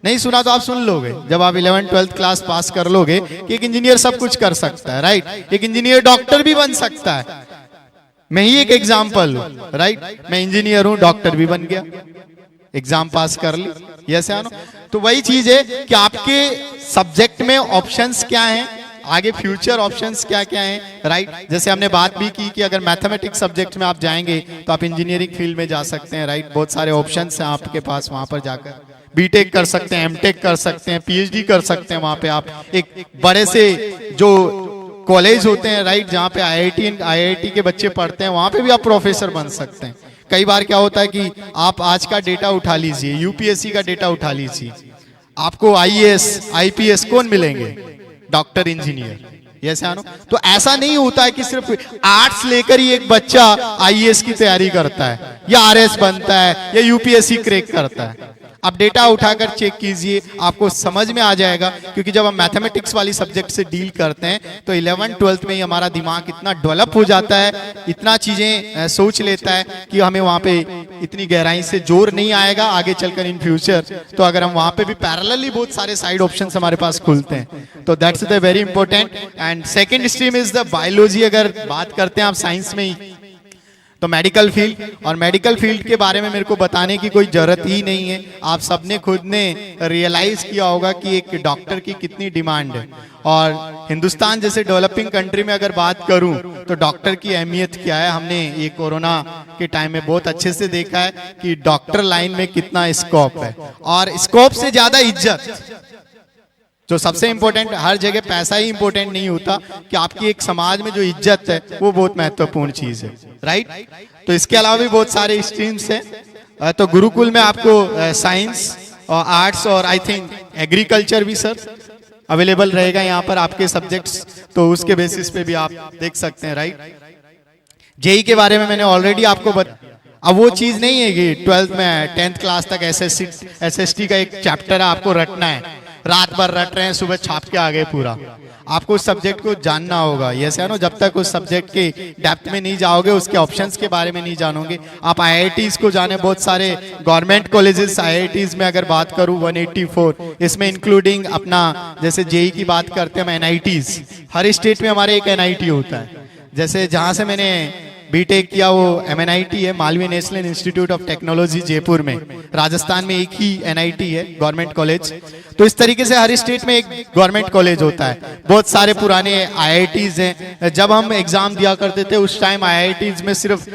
नहीं सुना तो आप सुन लोगे जब आप 11th 12th क्लास पास कर लोगे कि एक इंजीनियर सब कुछ कर सकता है, राइट। एक इंजीनियर डॉक्टर भी बन सकता है। मैं ही एक एग्जाम्पल हूं, राइट, मैं इंजीनियर हूं, डॉक्टर भी बन गया, एग्जाम पास कर ली, यस या नो। तो वही चीज है कि आपके सब्जेक्ट में ऑप्शंस क्या हैं, आगे फ्यूचर ऑप्शंस क्या क्या हैं, राइट। जैसे हमने बात भी की कि अगर मैथमेटिक्स सब्जेक्ट में आप जाएंगे तो आप इंजीनियरिंग फील्ड में जा सकते हैं, राइट। बहुत सारे ऑप्शंस हैं आपके पास, वहां पर जाकर बीटेक कर सकते हैं, एमटेक कर सकते हैं, पीएचडी कर सकते हैं। वहां पे आप एक बड़े से जो कॉलेज होते हैं, राइट, जहाँ पे आईआईटी के बच्चे पढ़ते हैं, वहां पे भी आप प्रोफेसर बन सकते हैं। कई बार क्या होता है कि आप आज का डेटा उठा लीजिए, यूपीएससी का डेटा उठा लीजिए, आपको आईएएस आईपीएस कौन मिलेंगे? डॉक्टर, इंजीनियर, यस या नो। तो ऐसा नहीं होता है कि सिर्फ आर्ट्स लेकर ही एक बच्चा आईएएस की तैयारी करता है या आरएस बनता है या यूपीएससी क्रैक करता है। आप डेटा उठाकर चेक कीजिए, आपको समझ में आ जाएगा। क्योंकि जब हम मैथमेटिक्स वाली सब्जेक्ट से डील करते हैं तो 11th 12th में ही हमारा दिमाग इतना डेवलप हो जाता है, इतना चीजें सोच लेता है कि हमें वहां पे इतनी गहराई से जोर नहीं आएगा आगे चलकर इन फ्यूचर। तो अगर हम वहां पे भी पैरेलली बहुत सारे साइड ऑप्शंस हमारे पास खुलते हैं, तो that's the very important. And second stream is the biology. अगर बात करते हैं आप साइंस में ही, तो मेडिकल फील्ड, और मेडिकल फील्ड के बारे में मेरे को बताने की कोई जरूरत ही नहीं है। आप सबने खुद ने रियलाइज किया होगा कि एक डॉक्टर की कितनी डिमांड है। और हिंदुस्तान जैसे डेवलपिंग कंट्री में अगर बात करूं तो डॉक्टर की अहमियत क्या है, हमने ये कोरोना के टाइम में बहुत अच्छे से देखा है कि डॉक्टर लाइन में कितना स्कोप है, और स्कोप से ज्यादा इज्जत। जो सबसे इंपॉर्टेंट, हर जगह पैसा ही इंपॉर्टेंट नहीं होता, कि आपकी एक समाज में जो इज्जत है वो बहुत महत्वपूर्ण चीज है, राइट। तो इसके अलावा भी बहुत सारे स्ट्रीम्स हैं। तो गुरुकुल में आपको साइंस और आर्ट्स और आई थिंक एग्रीकल्चर भी सर अवेलेबल रहेगा यहाँ पर आपके सब्जेक्ट्स, तो उसके बेसिस पे भी आप देख सकते हैं, राइट। जेई के बारे में मैंने ऑलरेडी आपको अब वो चीज नहीं है कि 12th में 10th क्लास तक एसएसटी का एक चैप्टर है, आपको रटना है, रात भर रट रहे हैं, सुबह छाप के आ गए पूरा। आपको उस सब्जेक्ट को जानना होगा। ये है ना, जब तक उस सब्जेक्ट के डेप्थ में नहीं जाओगे, उसके ऑप्शंस के बारे में नहीं जानोगे। आप आईआईटीज को जाने, बहुत सारे गवर्नमेंट कॉलेजेस आईआईटीज में अगर बात करूं 184, इसमें इंक्लूडिंग अपना जैसे जेई की बात करते हैं हम, एनआईटीज, हर स्टेट में हमारे एक एनआईटी होता है। जैसे जहां से मैंने बीटेक किया वो एमएनआईटी है, Malviya national institute of technology Jaipur में, राजस्थान में एक ही एनआईटी है गवर्नमेंट कॉलेज। तो इस तरीके से हर स्टेट में एक गवर्नमेंट कॉलेज होता है। बहुत सारे पुराने आईआईटीज हैं। जब हम एग्जाम दिया करते थे उस टाइम आईआईटीज में सिर्फ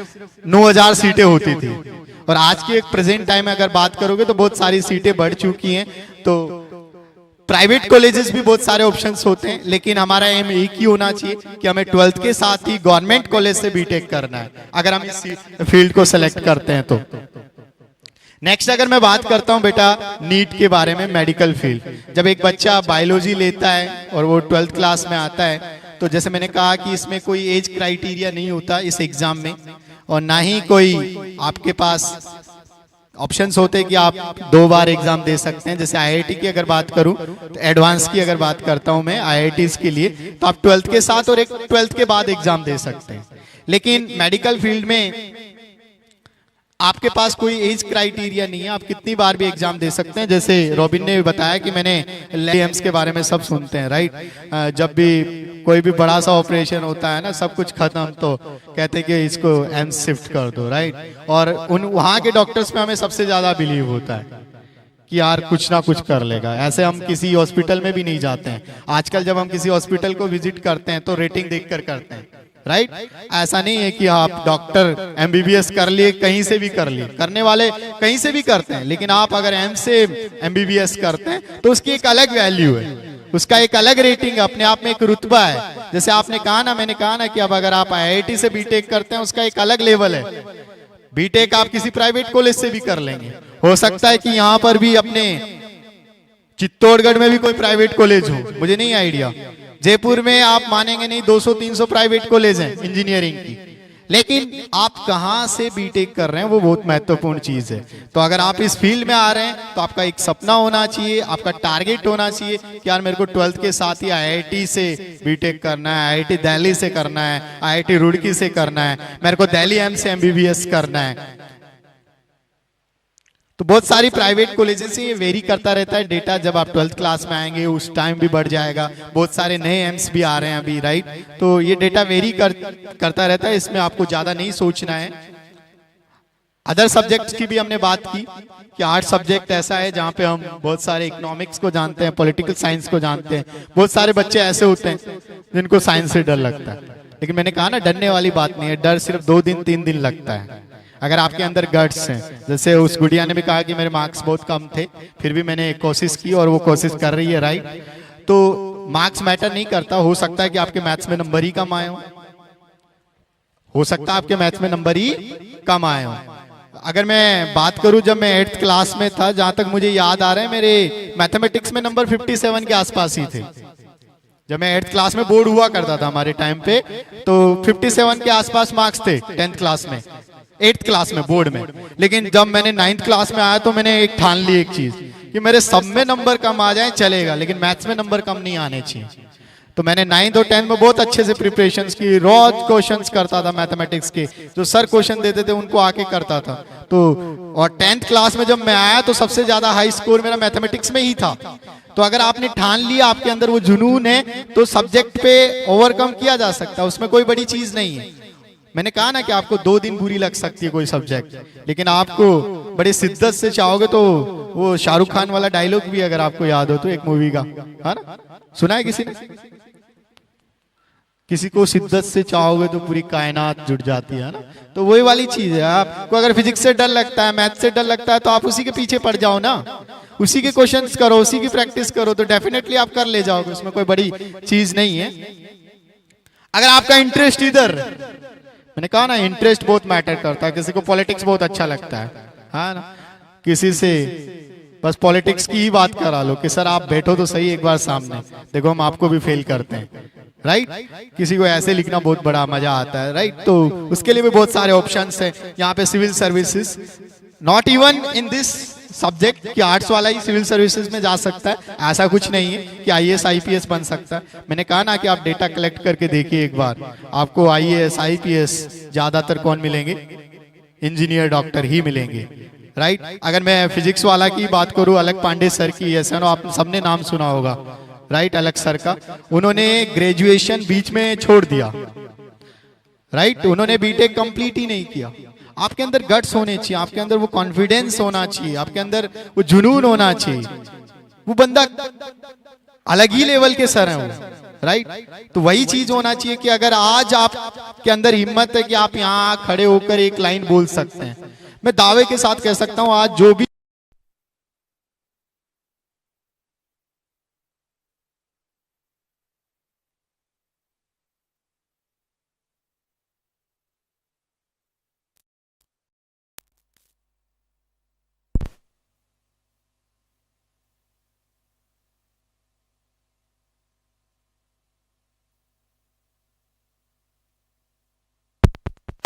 9000 सीटें होती थी, और आज के एक प्रेजेंट टाइम में अगर बात करोगे तो बहुत सारी सीटें बढ़ चुकी हैं। तो प्राइवेट कॉलेजेस भी बहुत सारे ऑप्शंस होते हैं, लेकिन हमारा एम एक ही होना चाहिए कि हमें 12th के साथ ही गवर्नमेंट कॉलेज से बीटेक करना है, अगर हम इस फील्ड को सेलेक्ट करते हैं तो। नेक्स्ट अगर मैं बात करता हूं बेटा नीट के बारे में, मेडिकल फील्ड। जब एक बच्चा बायोलॉजी लेता है और वो 12th क्लास में आता है, तो जैसे मैंने कहा कि इसमें कोई एज क्राइटेरिया नहीं होता इस एग्जाम में, और ना ही कोई आपके पास ऑप्शंस होते हैं कि आप 2 बार एग्जाम दे सकते हैं। जैसे आईआईटी की अगर बात करूं तो एडवांस की अगर बात करता हूं मैं आईआईटीज के लिए, तो आप 12th के साथ और एक 12th के बाद एग्जाम दे सकते हैं। लेकिन मेडिकल फील्ड में आपके पास कोई एज क्राइटेरिया नहीं है, आप कितनी बार भी एग्जाम दे सकते हैं। जैसे रॉबिन ने बताया कि मैंने एम्स के बारे में सब सुनते हैं, राइट। जब भी कोई भी बड़ा सा ऑपरेशन होता है ना, सब कुछ खत्म, तो कहते हैं कि इसको एम्स शिफ्ट कर दो, राइट। और उन वहां के डॉक्टर्स में हमें सबसे ज्यादा बिलीव होता है कि यार कुछ ना कुछ कर लेगा। ऐसे हम किसी हॉस्पिटल में भी नहीं जाते हैं। आजकल जब हम किसी हॉस्पिटल को विजिट करते हैं तो रेटिंग देखकर करते हैं, राइट। ऐसा नहीं है कि आप डॉक्टर एमबीबीएस कर लिए, कहीं से भी कर लिए, करने वाले कहीं से भी करते हैं, लेकिन आप अगर एम्स से एमबीबीएस करते हैं तो उसकी एक अलग वैल्यू है, उसका एक अलग रेटिंग, अपने आप में एक रुतबा है। जैसे आपने कहा ना, मैंने कहा ना कि अब अगर आप आईआईटी से बीटेक करते हैं उसका एक अलग लेवल है। बीटेक आप किसी प्राइवेट कॉलेज से भी कर लेंगे, हो सकता है कि यहाँ पर भी अपने चित्तौड़गढ़ में भी कोई प्राइवेट कॉलेज हो, मुझे नहीं आइडिया। जयपुर में आप मानेंगे नहीं 200-300 प्राइवेट कॉलेज हैं इंजीनियरिंग की, लेकिन आप कहां से बीटेक कर रहे हैं वो बहुत महत्वपूर्ण चीज है। तो अगर आप इस फील्ड में आ रहे हैं तो आपका एक सपना होना चाहिए, आपका टारगेट होना चाहिए कि यार मेरे को 12th के साथ ही आईआईटी से बीटेक करना है, आईआईटी दिल्ली से करना है, आईआईटी रुड़की से करना है, मेरे को दिल्ली एम्स से एमबीबीएस करना है। तो बहुत सारी प्राइवेट कॉलेजेस से ये वेरी करता रहता है डेटा। जब आप 12th क्लास में आएंगे उस टाइम भी बढ़ जाएगा, बहुत सारे नए एम्स भी आ रहे हैं अभी, राइट। तो ये डेटा वेरी करता रहता है, इसमें आपको ज्यादा नहीं सोचना है। अदर सब्जेक्ट्स की भी हमने बात की कि 8 सब्जेक्ट ऐसा है जहाँ पे हम बहुत सारे इकोनॉमिक्स को जानते हैं, पॉलिटिकल साइंस को जानते हैं। बहुत सारे बच्चे ऐसे होते हैं जिनको साइंस से डर लगता है, लेकिन मैंने कहा ना डरने वाली बात नहीं है, डर सिर्फ 2 दिन 3 दिन लगता है अगर आपके अंदर गट्स हैं। जैसे उस गुड़िया ने भी कहा कि मेरे मार्क्स बहुत कम थे, फिर भी मैंने कोशिश की और वो कोशिश कर रही है, राइट। तो मार्क्स मैटर नहीं करता, हो सकता है कि आपके मैथ्स में नंबर ही कम आए हो सकता है आपके मैथ्स में नंबर ही कम आए हो। अगर मैं बात करूं, जब मैं 8th क्लास में था, जहां तक मुझे याद आ रहा है, मेरे मैथमेटिक्स में नंबर 57 के आसपास ही थे। जब मैं 8th क्लास में बोर्ड हुआ करता था हमारे टाइम पे, तो 57 के आसपास मार्क्स थे 10th क्लास में, 8th क्लास में बोर्ड में। लेकिन जब मैंने 9th क्लास में आया तो मैंने एक ठान ली एक चीज कि मेरे सब में नंबर कम आ जाए चलेगा, लेकिन मैथ्स में नंबर कम नहीं आने चाहिए। तो मैंने 9th और 10th में बहुत अच्छे से प्रिपरेशंस की, रोज क्वेश्चंस करता था मैथमेटिक्स के, जो सर क्वेश्चन देते थे उनको आके करता था। तो और 10th क्लास में जब मैं आया तो सबसे ज्यादा हाई स्कोर मेरा मैथमेटिक्स में ही था। तो अगर आपने ठान लिया, आपके अंदर वो जुनून है, तो सब्जेक्ट पे ओवरकम किया जा सकता है, उसमें कोई बड़ी चीज नहीं है। मैंने कहा ना कि आपको 2 दिन बुरी लग सकती है कोई सब्जेक्ट, लेकिन आपको बड़े शिद्दत से चाहोगे तो वो शाहरुख खान वाला डायलॉग भी अगर आपको याद हो तो एक मूवी का, है ना, सुना है किसी ने? किसी को शिद्दत से चाहोगे तो पूरी कायनात जुट जाती है ना। तो वही वाली चीज है। आपको अगर फिजिक्स से डर लगता है, मैथ से डर लगता है, तो आप उसी के पीछे पड़ जाओ ना, उसी के क्वेश्चंस करो, उसी की प्रैक्टिस करो, तो डेफिनेटली आप कर ले जाओगे, उसमें कोई बड़ी चीज नहीं है। अगर आपका इंटरेस्ट इधर, मैंने कहा ना इंटरेस्ट बहुत मैटर करता है। किसी को पॉलिटिक्स बहुत अच्छा लगता है ना, किसी से बस पॉलिटिक्स की ही बात करा लो कि सर आप बैठो तो सही एक बार सामने, देखो हम आपको भी फेल करते हैं, राइट। किसी को ऐसे लिखना बहुत बड़ा मजा आता है, राइट। तो उसके लिए भी बहुत सारे ऑप्शंस हैं यहाँ पे। Civil services, not even in this subject कि आर्ट्स वाला ही सिविल सर्विसेज में जा सकता है, ऐसा कुछ नहीं है कि आईएएस आईपीएस बन सकता है। मैंने कहा ना कि आप डेटा कलेक्ट करके देखिए एक बार, आपको आईएएस आईपीएस ज्यादातर कौन मिलेंगे, इंजीनियर डॉक्टर ही मिलेंगे, राइट। अगर मैं फिजिक्स वाला की बात करूं, अलग पांडे सर की, ऐसा ना आप सबने नाम सुना होगा, राइट, अलग सर का। उन्होंने ग्रेजुएशन बीच में छोड़ दिया, राइट। उन्होंने बीटेक कंप्लीट ही नहीं किया। आपके अंदर गट्स होने चाहिए, आपके अंदर वो कॉन्फिडेंस होना चाहिए, आपके अंदर वो जुनून होना चाहिए। वो बंदा अलग ही लेवल के सर हैं वो, राइट। तो वही चीज होना चाहिए कि अगर आज आपके अंदर हिम्मत है कि आप यहाँ खड़े होकर एक लाइन बोल सकते हैं, मैं दावे के साथ कह सकता हूँ आज जो भी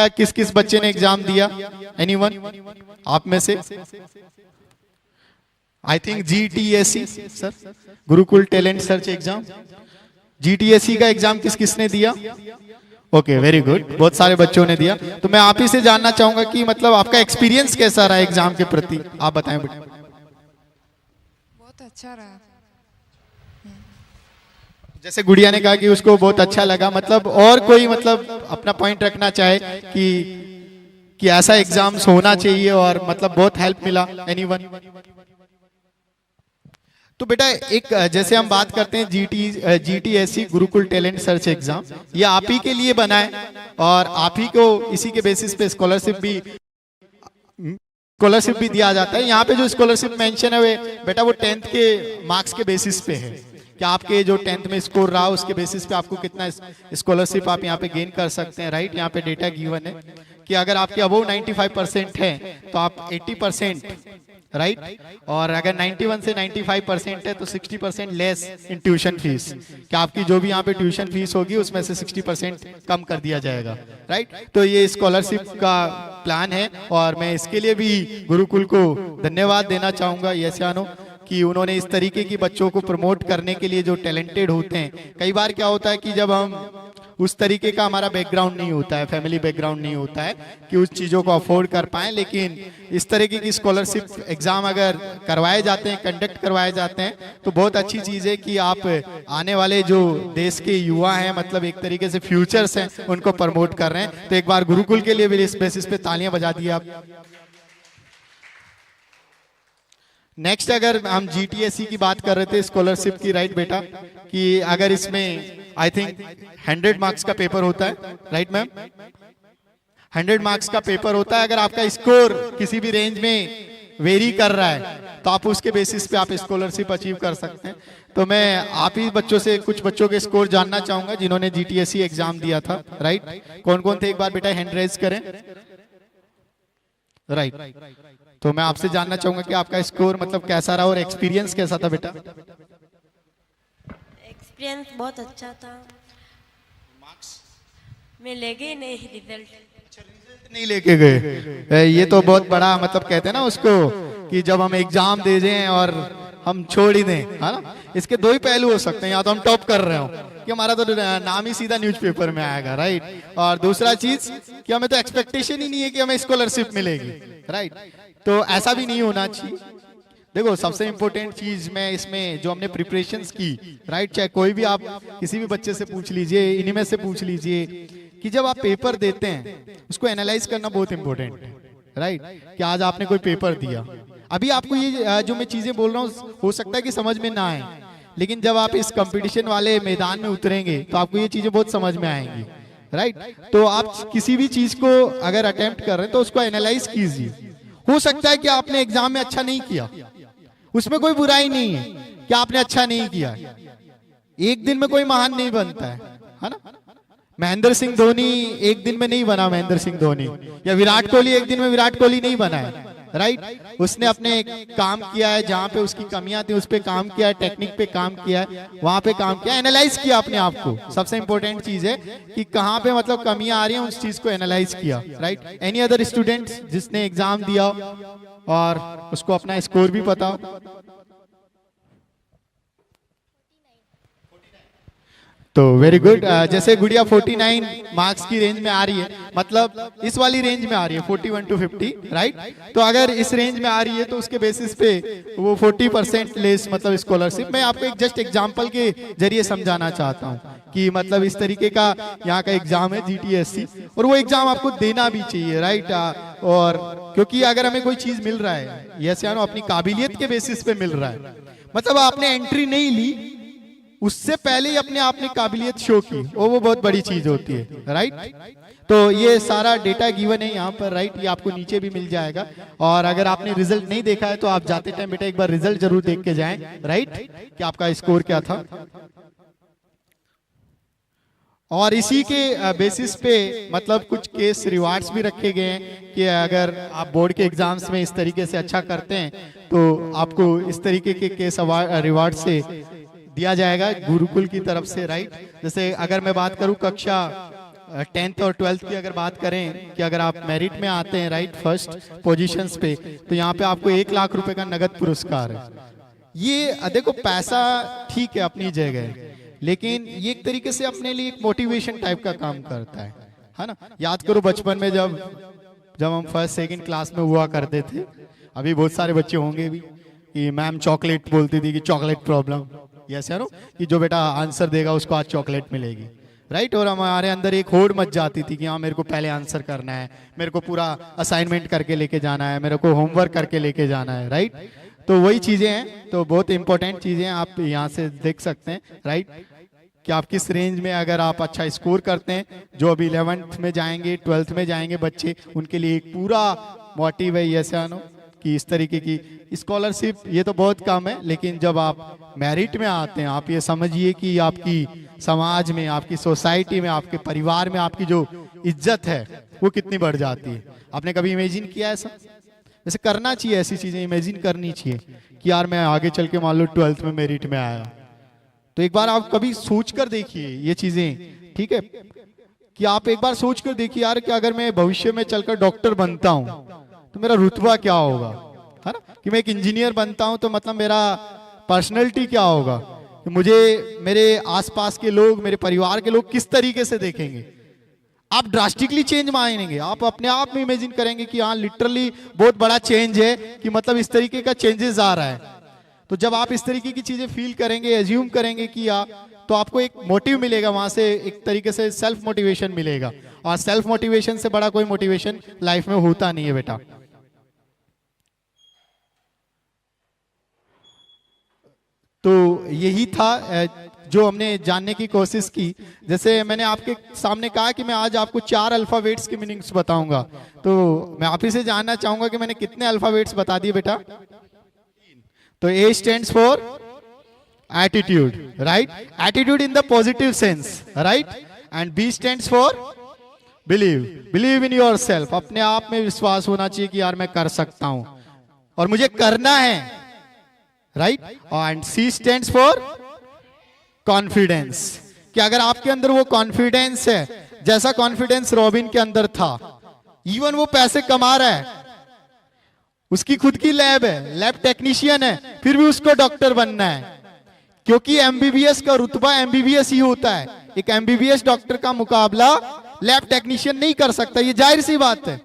किस किस बच्चे ने एग्जाम दिया, एनीवन आप में से? I think GTSC sir, Gurukul talent search exam, GTSC का एग्जाम किस किसने दिया? ओके, वेरी गुड, बहुत सारे बच्चों ने दिया। तो मैं आप ही से जानना चाहूंगा कि मतलब आपका एक्सपीरियंस कैसा रहा एग्जाम के प्रति, आप बताएं बेटा। बहुत अच्छा रहा। जैसे गुड़िया ने कहा कि उसको बहुत अच्छा लगा, मतलब और कोई मतलब अपना पॉइंट रखना चाहे कि ऐसा एग्जाम्स होना चाहिए और मतलब बहुत हेल्प मिला, एनीवन? तो बेटा एक जैसे हम बात करते हैं जीटीएससी गुरुकुल टैलेंट सर्च एग्जाम, ये आप ही के लिए बना है और आप ही को इसी के बेसिस पे स्कॉलरशिप भी दिया जाता है। यहाँ पे जो स्कॉलरशिप मेंशन है बेटा वो 10th के मार्क्स के बेसिस पे है कि आपके जो 10th में स्कोर रहा उसके बेसिस पे आपको कितना स्कॉलरशिप आप यहाँ पे गेन कर सकते हैं, राइट। यहाँ पे डेटा गिवन है कि अगर आपके अबव 95% है तो आप 80%, राइट, और अगर 91 से 95% है तो 60% लेस इन ट्यूशन फीस, कि आपकी जो भी यहाँ पे ट्यूशन फीस होगी उसमें से 60% कम कर दिया जाएगा, राइट। तो ये स्कॉलरशिप का प्लान है और मैं इसके लिए भी गुरुकुल को धन्यवाद देना चाहूंगा, यशानो, कि उन्होंने इस तरीके की बच्चों को प्रमोट करने के लिए जो टैलेंटेड होते हैं। कई बार क्या होता है कि जब हम उस तरीके का हमारा बैकग्राउंड नहीं होता है, फैमिली बैकग्राउंड नहीं होता है कि उस चीज़ों को अफोर्ड कर पाएं, लेकिन इस तरीके की स्कॉलरशिप एग्जाम अगर करवाए जाते हैं, कंडक्ट करवाए जाते हैं तो बहुत अच्छी चीज़ है कि आप आने वाले जो देश के युवा हैं, मतलब एक तरीके से फ्यूचर्स हैं, उनको प्रमोट कर रहे हैं। तो एक बार गुरुकुल के लिए भी इस बेसिस पे तालियां बजा दिए आप। नेक्स्ट अगर हम जीटीएससी की बात कर रहे थे स्कॉलरशिप की, राइट बेटा, कि अगर इसमें आई थिंक 100 मार्क्स का पेपर होता है, राइट मैम, 100 मार्क्स का पेपर होता है। अगर आपका स्कोर किसी भी रेंज में वेरी कर रहा है तो आप उसके बेसिस पे आप स्कॉलरशिप अचीव कर सकते हैं। तो मैं आप ही बच्चों से कुछ बच्चों के स्कोर जानना चाहूंगा जिन्होंने जीटीएससी एग्जाम दिया था, राइट। कौन कौन थे एक बार बेटा हैंड रेज करें, राइट। तो मैं आपसे जानना चाहूंगा कि आपका स्कोर मतलब कैसा रहा और एक्सपीरियंस कैसा था बेटा? एक्सपीरियंस बहुत अच्छा था। मार्क्स मैं ले गई नहीं, रिजल्ट नहीं लेके गए। ये तो बहुत बड़ा मतलब कहते हैं ना उसको कि जब हम एग्जाम दे दें और हम छोड़ ही दें, है ना। इसके दो ही पहलू हो सकते हैं, या तो हम टॉप कर रहे हो कि हमारा तो नाम ही सीधा न्यूज़पेपर में आएगा, राइट, और दूसरा चीज कि हमें तो एक्सपेक्टेशन ही नहीं है कि हमें स्कॉलरशिप मिलेगी, राइट। तो ऐसा भी नहीं होना चाहिए। देखो सबसे इंपॉर्टेंट चीज मैं इसमें जो हमने प्रिपरेशंस की, राइट, चाहे कोई भी आप किसी भी बच्चे से पूछ लीजिए, इन्हीं में से पूछ लीजिए कि जब आप पेपर देते हैं उसको एनालाइज करना बहुत इंपॉर्टेंट है, राइट, कि आज आपने कोई पेपर दिया, अभी आपको ये जो मैं चीजें बोल रहा हूँ हो सकता है कि समझ में ना आए, लेकिन जब आप इस कंपटीशन वाले मैदान में उतरेंगे तो आपको ये चीजें बहुत समझ में आएंगी, राइट। तो आप किसी भी चीज को अगर अटेम्प्ट कर रहे हैं तो उसको एनालाइज कीजिए। हो सकता है कि आपने एग्जाम में अच्छा नहीं किया, उसमें कोई बुराई नहीं है कि आपने अच्छा नहीं किया, एक दिन में कोई महान नहीं बनता है ना। महेंद्र सिंह धोनी एक दिन में नहीं बना महेंद्र सिंह धोनी, या विराट कोहली एक दिन में विराट कोहली नहीं बना है, राइट। उसने अपने काम किया है, जहाँ पे उसकी कमियां थी उस पे काम किया है, टेक्निक पे काम किया है, वहां पे काम किया, एनालाइज किया अपने आप को। सबसे इंपॉर्टेंट चीज है कि कहाँ पे मतलब कमियां आ रही हैं, उस चीज को एनालाइज किया, राइट। एनी अदर स्टूडेंट्स जिसने एग्जाम दिया और उसको अपना स्कोर भी पता हो? तो वेरी गुड। जैसे गुड़िया 49 मार्क्स की रेंज में आ रही है, मतलब इस वाली रेंज में आ रही है 41 to 50, राइट। तो अगर इस रेंज में आ रही है तो उसके बेसिस पे वो 40% लेस मतलब स्कॉलरशिप। मैं आपको एक जस्ट एग्जांपल के जरिए समझाना चाहता हूँ कि मतलब इस तरीके का यहाँ का एग्जाम है GTSC, और वो एग्जाम आपको देना भी चाहिए, राइट। और क्योंकि अगर हमें कोई चीज मिल रहा है, यस या नो, अपनी काबिलियत के बेसिस पे मिल रहा है, मतलब आपने एंट्री नहीं ली, उससे पहले ही अपने आपने काबिलियत शो की, वो बहुत बड़ी चीज होती है, राइट। तो ये सारा डेटा गिवन है यहाँ पर, राइट। ये आपको नीचे भी मिल जाएगा। और अगर आपने रिजल्ट नहीं देखा है तो आप जाते टाइम बेटा एक बार रिजल्ट जरूर देख के जाएं, राइट, कि आपका स्कोर क्या था। और इसी के बेसिस पे मतलब कुछ केस रिवार्ड्स भी रखे गए हैं कि अगर आप बोर्ड के एग्जाम्स में इस तरीके से अच्छा करते हैं तो आपको इस तरीके के केस रिवार्ड से दिया जाएगा गुरुकुल की तरफ से, राइट। जैसे अगर मैं बात करूं कक्षा 10th और 12th की अगर बात करें कि अगर आप मेरिट में आते हैं, राइट, फर्स्ट पोजीशंस पे, तो यहाँ पे आपको 1 लाख रुपए का नगद पुरस्कार है। ये देखो पैसा ठीक है अपनी जगह, लेकिन ये एक तरीके से अपने लिए एक मोटिवेशन टाइप का काम करता है ना। याद करो बचपन में जब हम फर्स्ट सेकंड क्लास में हुआ करते थे, अभी बहुत सारे बच्चे होंगे भी, कि मैम चॉकलेट बोलती थी कि चॉकलेट प्रॉब्लम, यस यारो, कि जो बेटा आंसर देगा उसको आज चॉकलेट मिलेगी, राइट। और हमारे अंदर एक होड़ मच जाती थी कि हाँ मेरे को पहले आंसर करना है, मेरे को पूरा असाइनमेंट करके लेके जाना है, मेरे को होमवर्क करके लेके जाना है, राइट। तो वही चीजें हैं, तो बहुत इंपॉर्टेंट चीजें आप यहाँ से देख सकते हैं, राइट, कि आप किस रेंज में अगर आप अच्छा स्कोर करते हैं। जो अभी 11th में जाएंगे, 12th में जाएंगे बच्चे, उनके लिए एक पूरा मोटिव है, यस या नो, कि इस तरीके की स्कॉलरशिप ये तो बहुत कम है, लेकिन जब आप मेरिट में आते हैं आप ये समझिए कि आपकी समाज में, आपकी सोसाइटी में, आपके परिवार में आपकी जो इज्जत है वो कितनी बढ़ जाती है। आपने कभी इमेजिन किया ऐसा? वैसे करना चाहिए, ऐसी चीजें इमेजिन करनी चाहिए कि यार मैं आगे चल के मान लो 12th में मेरिट में आया, तो एक बार आप कभी सोच कर देखिए ये चीजें, ठीक है, कि आप एक बार सोच कर देखिए यार कि अगर मैं भविष्य में चलकर डॉक्टर बनता हूं तो मेरा रुतबा क्या होगा, है ना। कि मैं एक इंजीनियर बनता हूं तो मतलब मेरा पर्सनैलिटी क्या होगा, कि मुझे मेरे आसपास के लोग, मेरे परिवार के लोग किस तरीके से देखेंगे। आप ड्रास्टिकली चेंज मानेंगे, आप अपने आप में इमेजिन करेंगे कि हाँ लिटरली बहुत बड़ा चेंज है, कि मतलब इस तरीके का चेंजेस आ रहा है। तो जब आप इस तरीके की चीजें फील करेंगे, एज्यूम करेंगे कि तो आपको एक मोटिव मिलेगा, वहां से एक तरीके से सेल्फ मोटिवेशन मिलेगा। और सेल्फ मोटिवेशन से बड़ा कोई मोटिवेशन लाइफ में होता नहीं है बेटा। तो यही था जो हमने जानने की कोशिश की। जैसे मैंने आपके सामने कहा कि मैं आज आपको 4 अल्फाबेट्स के मीनिंग्स बताऊंगा, तो मैं आप ही से जानना चाहूंगा कि मैंने कितने अल्फाबेट्स बता दिए बेटा? तो A stands for attitude, right? Attitude in the positive sense, right? And B stands for believe. Believe in yourself. अपने आप में विश्वास होना चाहिए कि यार मैं कर सकता हूं और मुझे करना है, right? And C stands for confidence. कि अगर आपके अंदर वो कॉन्फिडेंस है, जैसा कॉन्फिडेंस रॉबिन के अंदर था, इवन वो पैसे कमा रहा है, उसकी खुद की लैब है, लैब टेक्नीशियन है, फिर भी उसको डॉक्टर बनना है, क्योंकि एमबीबीएस का रुतबा एमबीबीएस ही होता है। एक एमबीबीएस डॉक्टर का मुकाबला लैब टेक्नीशियन नहीं कर सकता, ये जाहिर सी बात है।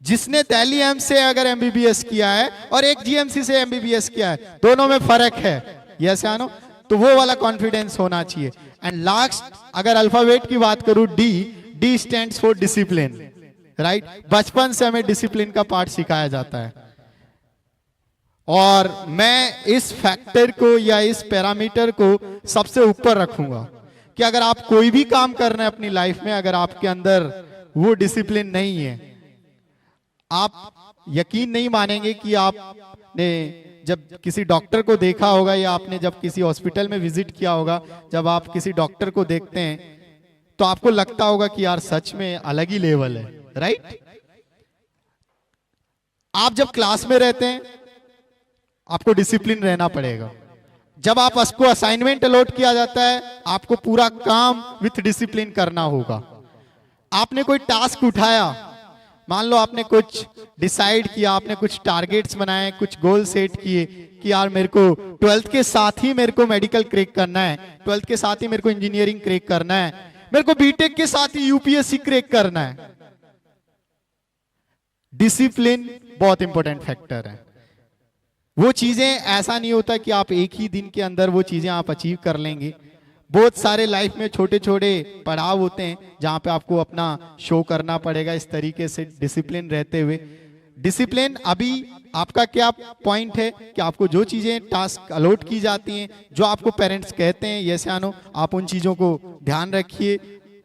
जिसने दिल्ली एम्स से अगर एमबीबीएस किया है और एक जीएमसी से एमबीबीएस किया है, दोनों में फर्क है, यस या नो। तो वो वाला कॉन्फिडेंस होना चाहिए। एंड लास्ट अगर अल्फाबेट की बात करूं, D stands for discipline, right. बचपन से हमें डिसिप्लिन का पार्ट सिखाया जाता है, और मैं इस फैक्टर को या इस पैरामीटर को सबसे ऊपर रखूंगा कि अगर आप कोई भी काम कर रहे हैं अपनी लाइफ में, अगर आपके अंदर वो डिसिप्लिन नहीं है, आप यकीन नहीं मानेंगे कि आपने जब किसी डॉक्टर को देखा होगा या आपने जब किसी हॉस्पिटल में विजिट किया होगा, जब आप किसी डॉक्टर को देखते हैं तो आपको लगता होगा कि यार सच में अलग ही लेवल है, राइट। आप जब क्लास में रहते हैं आपको डिसिप्लिन रहना पड़ेगा। जब आप उसको असाइनमेंट अलॉट किया जाता है आपको पूरा काम विथ डिसिप्लिन करना होगा। आपने कोई टास्क उठाया, मान लो आपने कुछ डिसाइड किया, आपने कुछ टारगेट्स बनाए, कुछ गोल सेट किए कि यार मेरे को 12th के साथ ही मेरे को मेडिकल क्रैक करना है, 12th के साथ ही मेरे को इंजीनियरिंग क्रैक करना है, मेरे को बीटेक के साथ ही यूपीएससी क्रैक करना है। डिसिप्लिन बहुत इंपॉर्टेंट फैक्टर है। वो चीजें ऐसा नहीं होता कि आप एक ही दिन के अंदर वो चीजें आप अचीव कर लेंगे। बहुत सारे लाइफ में छोटे छोटे पड़ाव होते हैं जहां पे आपको अपना शो करना पड़ेगा इस तरीके से डिसिप्लिन रहते हुए। डिसिप्लिन अभी आपका क्या पॉइंट है कि आपको जो चीजें टास्क अलॉट की जाती हैं, जो आपको पेरेंट्स कहते हैं ये सियानो, आप उन चीजों को ध्यान रखिए,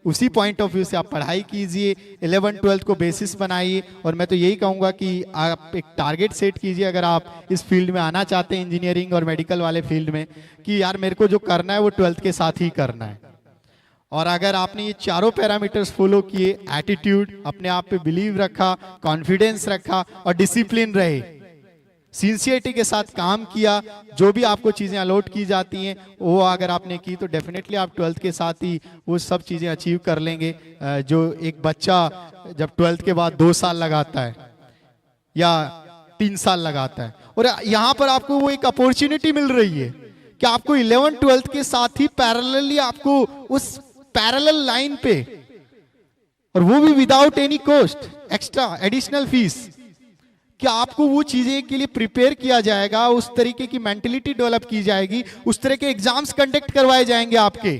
उसी पॉइंट ऑफ व्यू से आप पढ़ाई कीजिए, 11th 12th को बेसिस बनाइए। और मैं तो यही कहूंगा कि आप एक टारगेट सेट कीजिए अगर आप इस फील्ड में आना चाहते हैं, इंजीनियरिंग और मेडिकल वाले फील्ड में, कि यार मेरे को जो करना है वो 12th के साथ ही करना है। और अगर आपने ये चारों पैरामीटर्स फॉलो किए, एटीट्यूड, अपने आप पे बिलीव रखा, कॉन्फिडेंस रखा और डिसिप्लिन रहे, सिंसियरिटी के साथ काम किया, जो भी आपको चीजें अलॉट की जाती हैं वो अगर आपने की तो डेफिनेटली आप 12th के साथ ही वो सब चीजें अचीव कर लेंगे। जो एक बच्चा जब 12th के बाद 2 साल लगाता है या 3 साल लगाता है, और यहाँ पर आपको वो एक अपॉर्चुनिटी मिल रही है कि आपको 11th 12th के साथ ही पैरेलली आपको उस पैरेलल लाइन पे, और वो भी without any cost, extra additional fees, कि आपको वो चीजें के लिए प्रिपेयर किया जाएगा, उस तरीके की मेंटलिटी डेवलप की जाएगी, उस तरह के एग्जाम्स कंडक्ट करवाए जाएंगे आपके,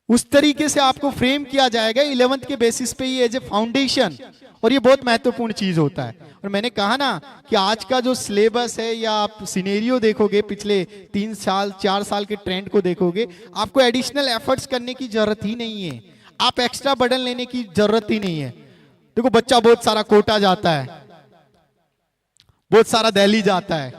उस तरीके से आपको फ्रेम किया जाएगा 11th के बेसिस पे ही एज ए फाउंडेशन। और ये बहुत महत्वपूर्ण चीज होता है। और मैंने कहा ना कि आज का जो सिलेबस है या आप सिनेरियो देखोगे, पिछले 3 साल 4 साल के ट्रेंड को देखोगे, आपको एडिशनल एफर्ट्स करने की जरूरत ही नहीं है, आप एक्स्ट्रा बर्डन लेने की जरूरत ही नहीं है। देखो बच्चा बहुत सारा कोटा जाता है, बहुत सारा दिल्ली जाता है,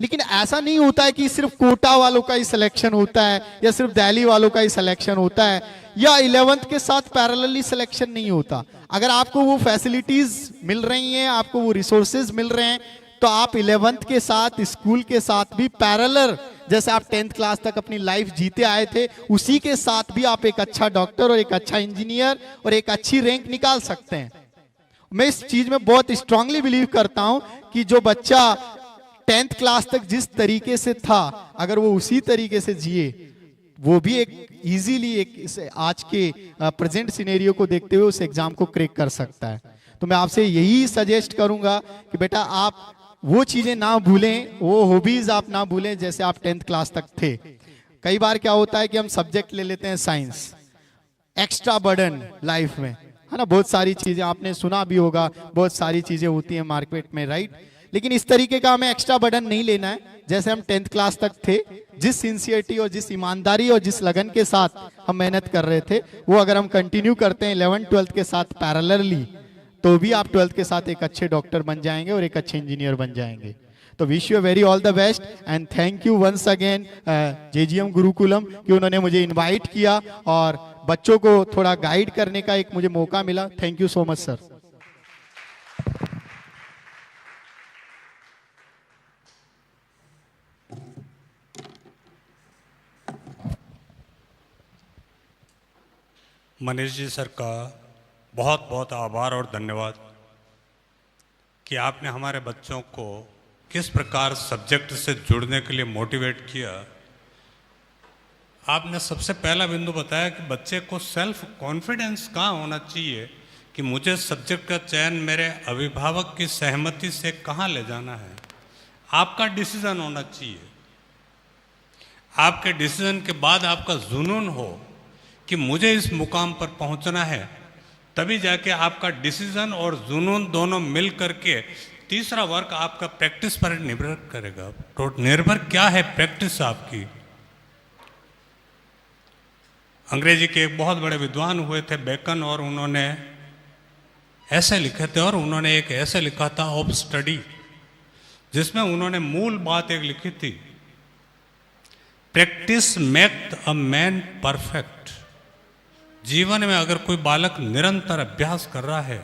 लेकिन ऐसा नहीं होता है कि सिर्फ कोटा वालों का ही सिलेक्शन होता है या सिर्फ दिल्ली वालों का ही सिलेक्शन होता है, या 11th के साथ पैरेलली सिलेक्शन नहीं होता। अगर आपको वो फैसिलिटीज मिल रही हैं, आपको वो रिसोर्सेज मिल रहे हैं, तो आप 11th के साथ स्कूल के साथ भी पैरेलल, जैसे आप 10th क्लास तक अपनी लाइफ जीते आए थे, उसी के साथ भी आप एक अच्छा डॉक्टर और एक अच्छा इंजीनियर और एक अच्छी रैंक निकाल सकते हैं। मैं इस चीज में बहुत स्ट्रांगली बिलीव करता हूं कि जो बच्चा 10th क्लास तक जिस तरीके से था, अगर वो उसी तरीके से जिए, वो भी एक इजीली एक आज के प्रेजेंट सिनेरियो को देखते हुए उस एग्जाम को क्रैक कर सकता है। तो मैं आपसे यही सजेस्ट करूंगा कि बेटा आप वो चीजें ना भूलें, वो हॉबीज आप ना भूलें जैसे आप 10th क्लास तक थे। कई बार क्या होता है कि हम सब्जेक्ट ले लेते हैं साइंस, एक्स्ट्रा बर्डन लाइफ में, है ना, बहुत सारी चीजें आपने सुना भी होगा, बहुत सारी चीजें होती हैं मार्केट में, राइट। लेकिन इस तरीके का हमें एक्स्ट्रा बर्डन नहीं लेना है। जैसे हम 10th क्लास तक थे, जिस सिंसियरिटी और जिस ईमानदारी और जिस लगन के साथ हम मेहनत कर रहे थे, वो अगर हम कंटिन्यू करते हैं 11th 12th के साथ पैरेलली, तो भी आप 12th के साथ एक अच्छे डॉक्टर बन जाएंगे और एक अच्छे इंजीनियर बन जाएंगे। तो wish you very all the best and thank you once again JGM Gurukulam कि उन्होंने मुझे इनवाइट किया और बच्चों को थोड़ा गाइड करने का एक मुझे मौका मिला। Thank you so much sir. Manish ji sir का बहुत बहुत आभार और धन्यवाद कि आपने हमारे बच्चों को किस प्रकार सब्जेक्ट से जुड़ने के लिए मोटिवेट किया। आपने सबसे पहला बिंदु बताया कि बच्चे को सेल्फ कॉन्फिडेंस कहाँ होना चाहिए कि मुझे सब्जेक्ट का चयन मेरे अभिभावक की सहमति से कहाँ ले जाना है। आपका डिसीजन होना चाहिए, आपके डिसीजन के बाद आपका जुनून हो कि मुझे इस मुकाम पर पहुंचना है, तभी जाके आपका डिसीजन और जुनून दोनों मिल करके तीसरा वर्क आपका प्रैक्टिस पर निर्भर करेगा। तो निर्भर क्या है प्रैक्टिस आपकी। अंग्रेजी के एक बहुत बड़े विद्वान हुए थे बेकन, और उन्होंने ऐसे लिखे थे, और उन्होंने एक ऐसे लिखा था ऑफ स्टडी, जिसमें उन्होंने मूल बात एक लिखी थी, practice make a man perfect. जीवन में अगर कोई बालक निरंतर अभ्यास कर रहा है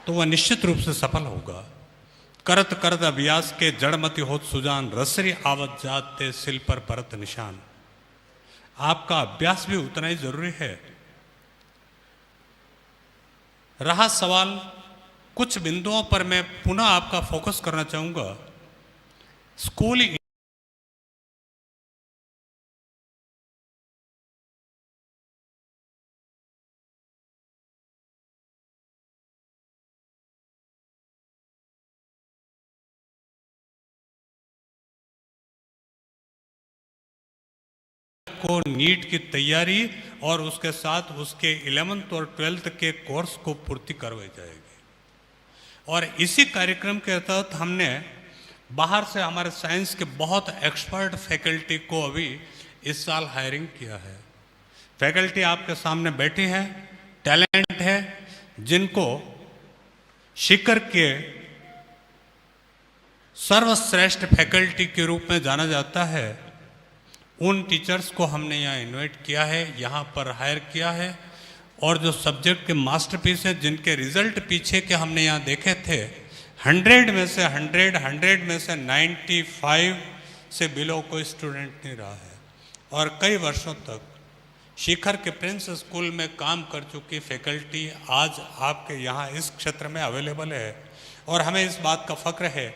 तो वह निश्चित रूप से सफल होगा। करत करत अभ्यास के जड़मति होत सुजान, रसरी आवत जाते सिल पर परत निशान। आपका अभ्यास भी उतना ही जरूरी है। रहा सवाल, कुछ बिंदुओं पर मैं पुनः आपका फोकस करना चाहूंगा। स्कूल को नीट की तैयारी और उसके साथ उसके 11th और 12th के कोर्स को पूर्ति करवाई जाएगी। और इसी कार्यक्रम के तहत हमने बाहर से हमारे साइंस के बहुत एक्सपर्ट फैकल्टी को अभी इस साल हायरिंग किया है। फैकल्टी आपके सामने बैठी है, टैलेंट है, जिनको शिखर के सर्वश्रेष्ठ फैकल्टी के रूप में जाना जाता है। उन टीचर्स को हमने यहाँ इनवाइट किया है, यहाँ पर हायर किया है, और जो सब्जेक्ट के मास्टरपीस हैं, जिनके रिजल्ट पीछे के हमने यहाँ देखे थे, 100 में से 100 में से 95 से बिलो कोई स्टूडेंट नहीं रहा है। और कई वर्षों तक शिखर के प्रिंस स्कूल में काम कर चुकी फैकल्टी आज आपके यहाँ इस क्षेत्र में अवेलेबल है, और हमें इस बात का फक्र है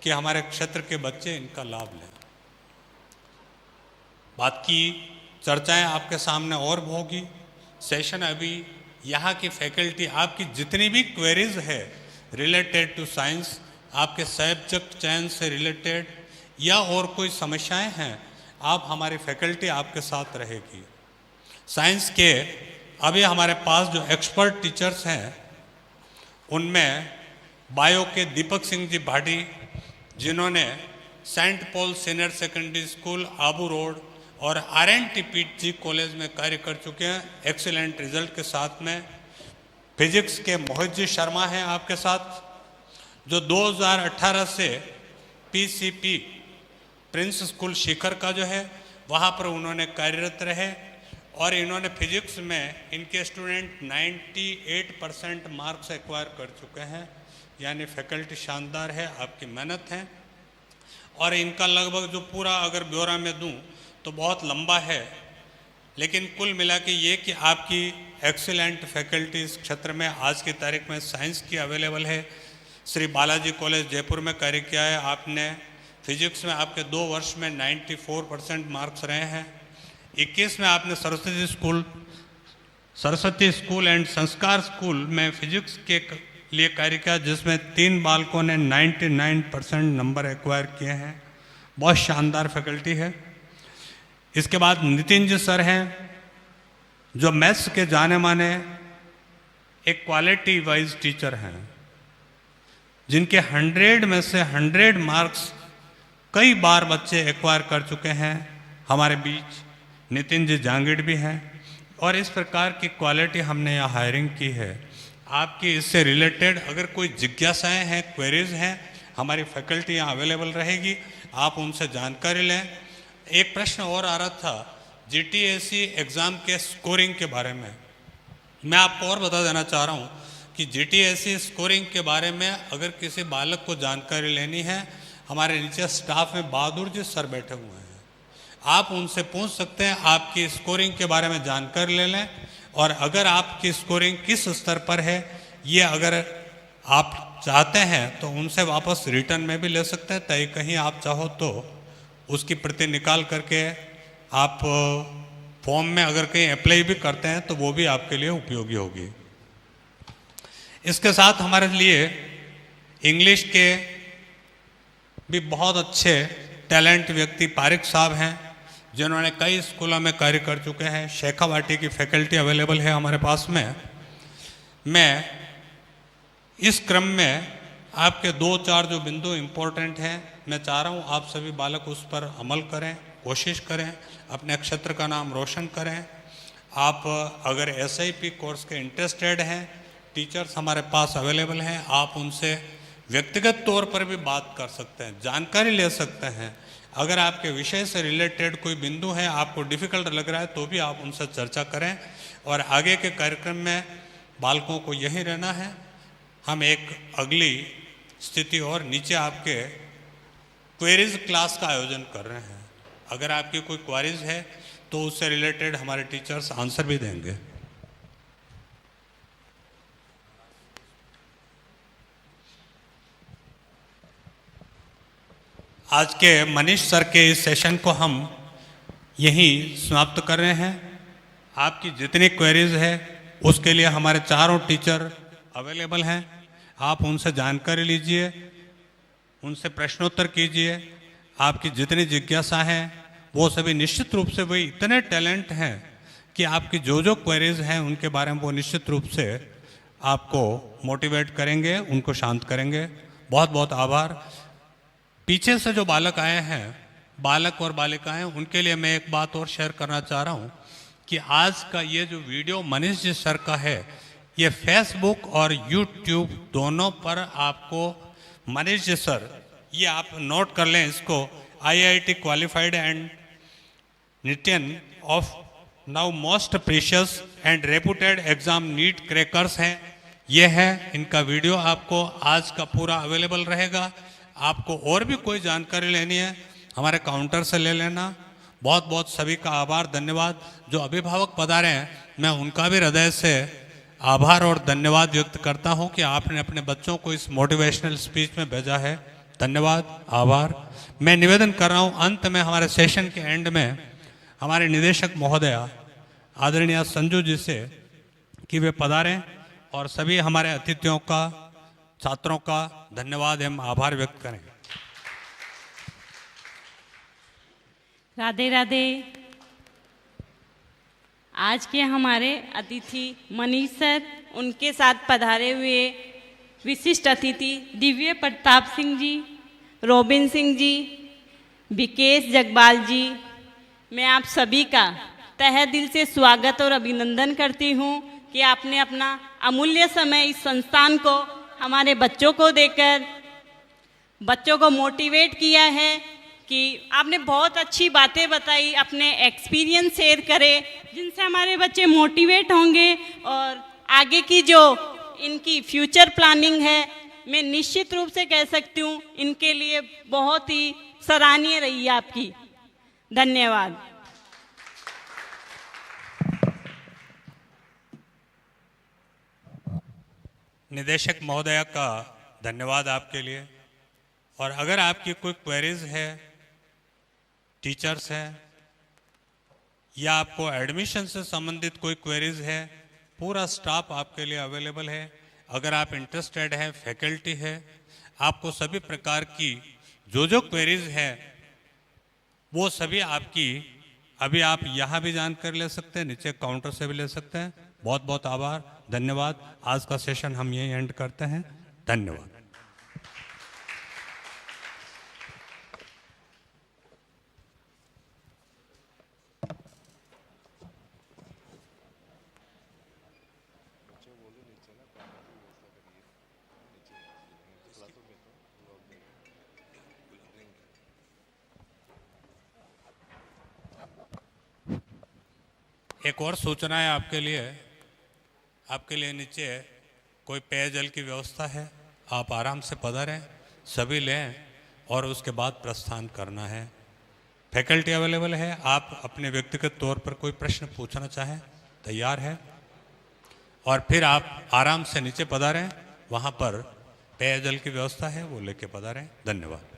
कि हमारे क्षेत्र के बच्चे इनका लाभ लें। बात की चर्चाएं आपके सामने और होगी। सेशन अभी यहाँ की फैकल्टी आपकी जितनी भी क्वेरीज है रिलेटेड टू साइंस, आपके सब्जेक्ट चयन से रिलेटेड या और कोई समस्याएं हैं, आप हमारी फैकल्टी आपके साथ रहेगी। साइंस के अभी हमारे पास जो एक्सपर्ट टीचर्स हैं, उनमें बायो के दीपक सिंह जी भाटी, जिन्होंने Saint Paul senior secondary school Abu Road और RNTPG कॉलेज में कार्य कर चुके हैं एक्सीलेंट रिजल्ट के साथ में। फिजिक्स के मोहित जी शर्मा हैं आपके साथ, जो 2018 से PCP प्रिंस स्कूल शिखर का जो है वहाँ पर उन्होंने कार्यरत रहे, और इन्होंने फिजिक्स में इनके स्टूडेंट 98% मार्क्स एक्वायर कर चुके हैं। यानी फैकल्टी शानदार है, आपकी मेहनत है। और इनका लगभग जो पूरा अगर ब्यौरा में दूं तो बहुत लंबा है, लेकिन कुल मिला के ये कि आपकी एक्सीलेंट फैकल्टी इस क्षेत्र में आज की तारीख में साइंस की अवेलेबल है। श्री बालाजी कॉलेज जयपुर में कार्य किया है आपने। फिजिक्स में आपके 2 वर्ष में 94% मार्क्स रहे हैं। 21 में आपने सरस्वती स्कूल एंड संस्कार स्कूल में फिजिक्स के लिए कार्य किया, जिसमें 3 बालकों ने 99% नंबर एक्वायर किए हैं। बहुत शानदार फैकल्टी है। इसके बाद नितिन जी सर हैं, जो मैथ्स के जाने माने एक क्वालिटी वाइज टीचर हैं, जिनके 100 में से 100 मार्क्स कई बार बच्चे एक्वायर कर चुके हैं। हमारे बीच नितिन जी जांगिड़ भी हैं, और इस प्रकार की क्वालिटी हमने यहाँ हायरिंग की है। आपकी इससे रिलेटेड अगर कोई जिज्ञासाएं हैं, क्वेरीज हैं, हमारी फैकल्टी यहाँ अवेलेबल रहेगी, आप उनसे जानकारी लें। एक प्रश्न और आ रहा था GTSE एग्ज़ाम के स्कोरिंग के बारे में। मैं आपको और बता देना चाह रहा हूँ कि GTSE स्कोरिंग के बारे में अगर किसी बालक को जानकारी लेनी है, हमारे नीचे स्टाफ में बहादुर जी सर बैठे हुए हैं, आप उनसे पूछ सकते हैं, आपकी स्कोरिंग के बारे में जानकारी ले लें। और अगर आपकी स्कोरिंग किस स्तर पर है, ये अगर आप चाहते हैं तो उनसे वापस रिटर्न में भी ले सकते हैं, ताकि कहीं आप चाहो तो उसकी प्रति निकाल करके आप फॉर्म में अगर कहीं अप्लाई भी करते हैं तो वो भी आपके लिए उपयोगी होगी। इसके साथ हमारे लिए इंग्लिश के भी बहुत अच्छे टैलेंट व्यक्ति पारिक साहब हैं, जिन्होंने कई स्कूलों में कार्य कर चुके हैं। शेखावाटी की फैकल्टी अवेलेबल है हमारे पास में। मैं इस क्रम में आपके 2-4 जो बिंदु इम्पोर्टेंट हैं, मैं चाह रहा हूँ आप सभी बालक उस पर अमल करें, कोशिश करें, अपने क्षेत्र का नाम रोशन करें। आप अगर SIP कोर्स के इंटरेस्टेड हैं, टीचर्स हमारे पास अवेलेबल हैं, आप उनसे व्यक्तिगत तौर पर भी बात कर सकते हैं, जानकारी ले सकते हैं। अगर आपके विषय से रिलेटेड कोई बिंदु है, आपको डिफ़िकल्ट लग रहा है, तो भी आप उनसे चर्चा करें। और आगे के कार्यक्रम में बालकों को यही रहना है। हम एक अगली स्थिति और नीचे आपके क्वेरीज क्लास का आयोजन कर रहे हैं। अगर आपकी कोई क्वेरीज है तो उससे रिलेटेड हमारे टीचर्स आंसर भी देंगे। आज के मनीष सर के इस सेशन को हम यहीं समाप्त कर रहे हैं। आपकी जितनी क्वेरीज है उसके लिए हमारे चारों टीचर अवेलेबल हैं। आप उनसे जानकारी लीजिए, उनसे प्रश्नोत्तर कीजिए। आपकी जितनी जिज्ञासा है वो सभी निश्चित रूप से वही इतने टैलेंट हैं कि आपकी जो जो क्वेरीज हैं उनके बारे में वो निश्चित रूप से आपको मोटिवेट करेंगे, उनको शांत करेंगे। बहुत बहुत आभार। पीछे से जो बालक आए हैं, बालक और बालिकाएं, उनके लिए मैं एक बात और शेयर करना चाह रहा हूं कि आज का ये जो वीडियो मनीष जी सर का है, ये फेसबुक और यूट्यूब दोनों पर आपको मनीष जी सर, ये आप नोट कर लें इसको, IIT qualified and NITian of now most precious and reputed exam NEET crackers हैं। ये है इनका वीडियो, आपको आज का पूरा अवेलेबल रहेगा। आपको और भी कोई जानकारी लेनी है हमारे काउंटर से ले लेना। बहुत बहुत सभी का आभार, धन्यवाद। जो अभिभावक पधारे हैं मैं उनका भी हृदय से आभार और धन्यवाद व्यक्त करता हूं कि आपने अपने बच्चों को इस मोटिवेशनल स्पीच में भेजा है। धन्यवाद, आभार। मैं निवेदन कर रहा हूं अंत में हमारे सेशन के एंड में हमारे निदेशक महोदया आदरणीय संजू जी से कि वे पधारें और सभी हमारे अतिथियों का, छात्रों का धन्यवाद एवं आभार व्यक्त करें। राधे राधे। आज के हमारे अतिथि मनीष सर, उनके साथ पधारे हुए विशिष्ट अतिथि दिव्य प्रताप सिंह जी, रोबिन सिंह जी, विकेश जगपाल जी, मैं आप सभी का तहे दिल से स्वागत और अभिनंदन करती हूँ कि आपने अपना अमूल्य समय इस संस्थान को, हमारे बच्चों को देकर बच्चों को मोटिवेट किया है कि आपने बहुत अच्छी बातें बताई, अपने एक्सपीरियंस शेयर करे जिनसे हमारे बच्चे मोटिवेट होंगे और आगे की जो इनकी फ्यूचर प्लानिंग है, मैं निश्चित रूप से कह सकती हूँ इनके लिए बहुत ही सराहनीय रही है आपकी। धन्यवाद। निदेशक महोदया का धन्यवाद आपके लिए। और अगर आपकी कोई क्वेरीज है, टीचर्स हैं या आपको एडमिशन से संबंधित कोई क्वेरीज है, पूरा स्टाफ आपके लिए अवेलेबल है। अगर आप इंटरेस्टेड हैं, फैकल्टी है, आपको सभी प्रकार की जो जो क्वेरीज है वो सभी आपकी अभी आप यहाँ भी जानकारी ले सकते हैं, नीचे काउंटर से भी ले सकते हैं। बहुत बहुत आभार, धन्यवाद। आज का सेशन हम यहीं एंड करते हैं। धन्यवाद। एक और सूचना है आपके लिए नीचे कोई पेयजल की व्यवस्था है, आप आराम से पधारें, सभी लें और उसके बाद प्रस्थान करना है। फैकल्टी अवेलेबल है, आप अपने व्यक्तिगत तौर पर कोई प्रश्न पूछना चाहें तैयार है, और फिर आप आराम से नीचे पधारें, वहाँ पर पेयजल की व्यवस्था है वो लेके पधारें। धन्यवाद।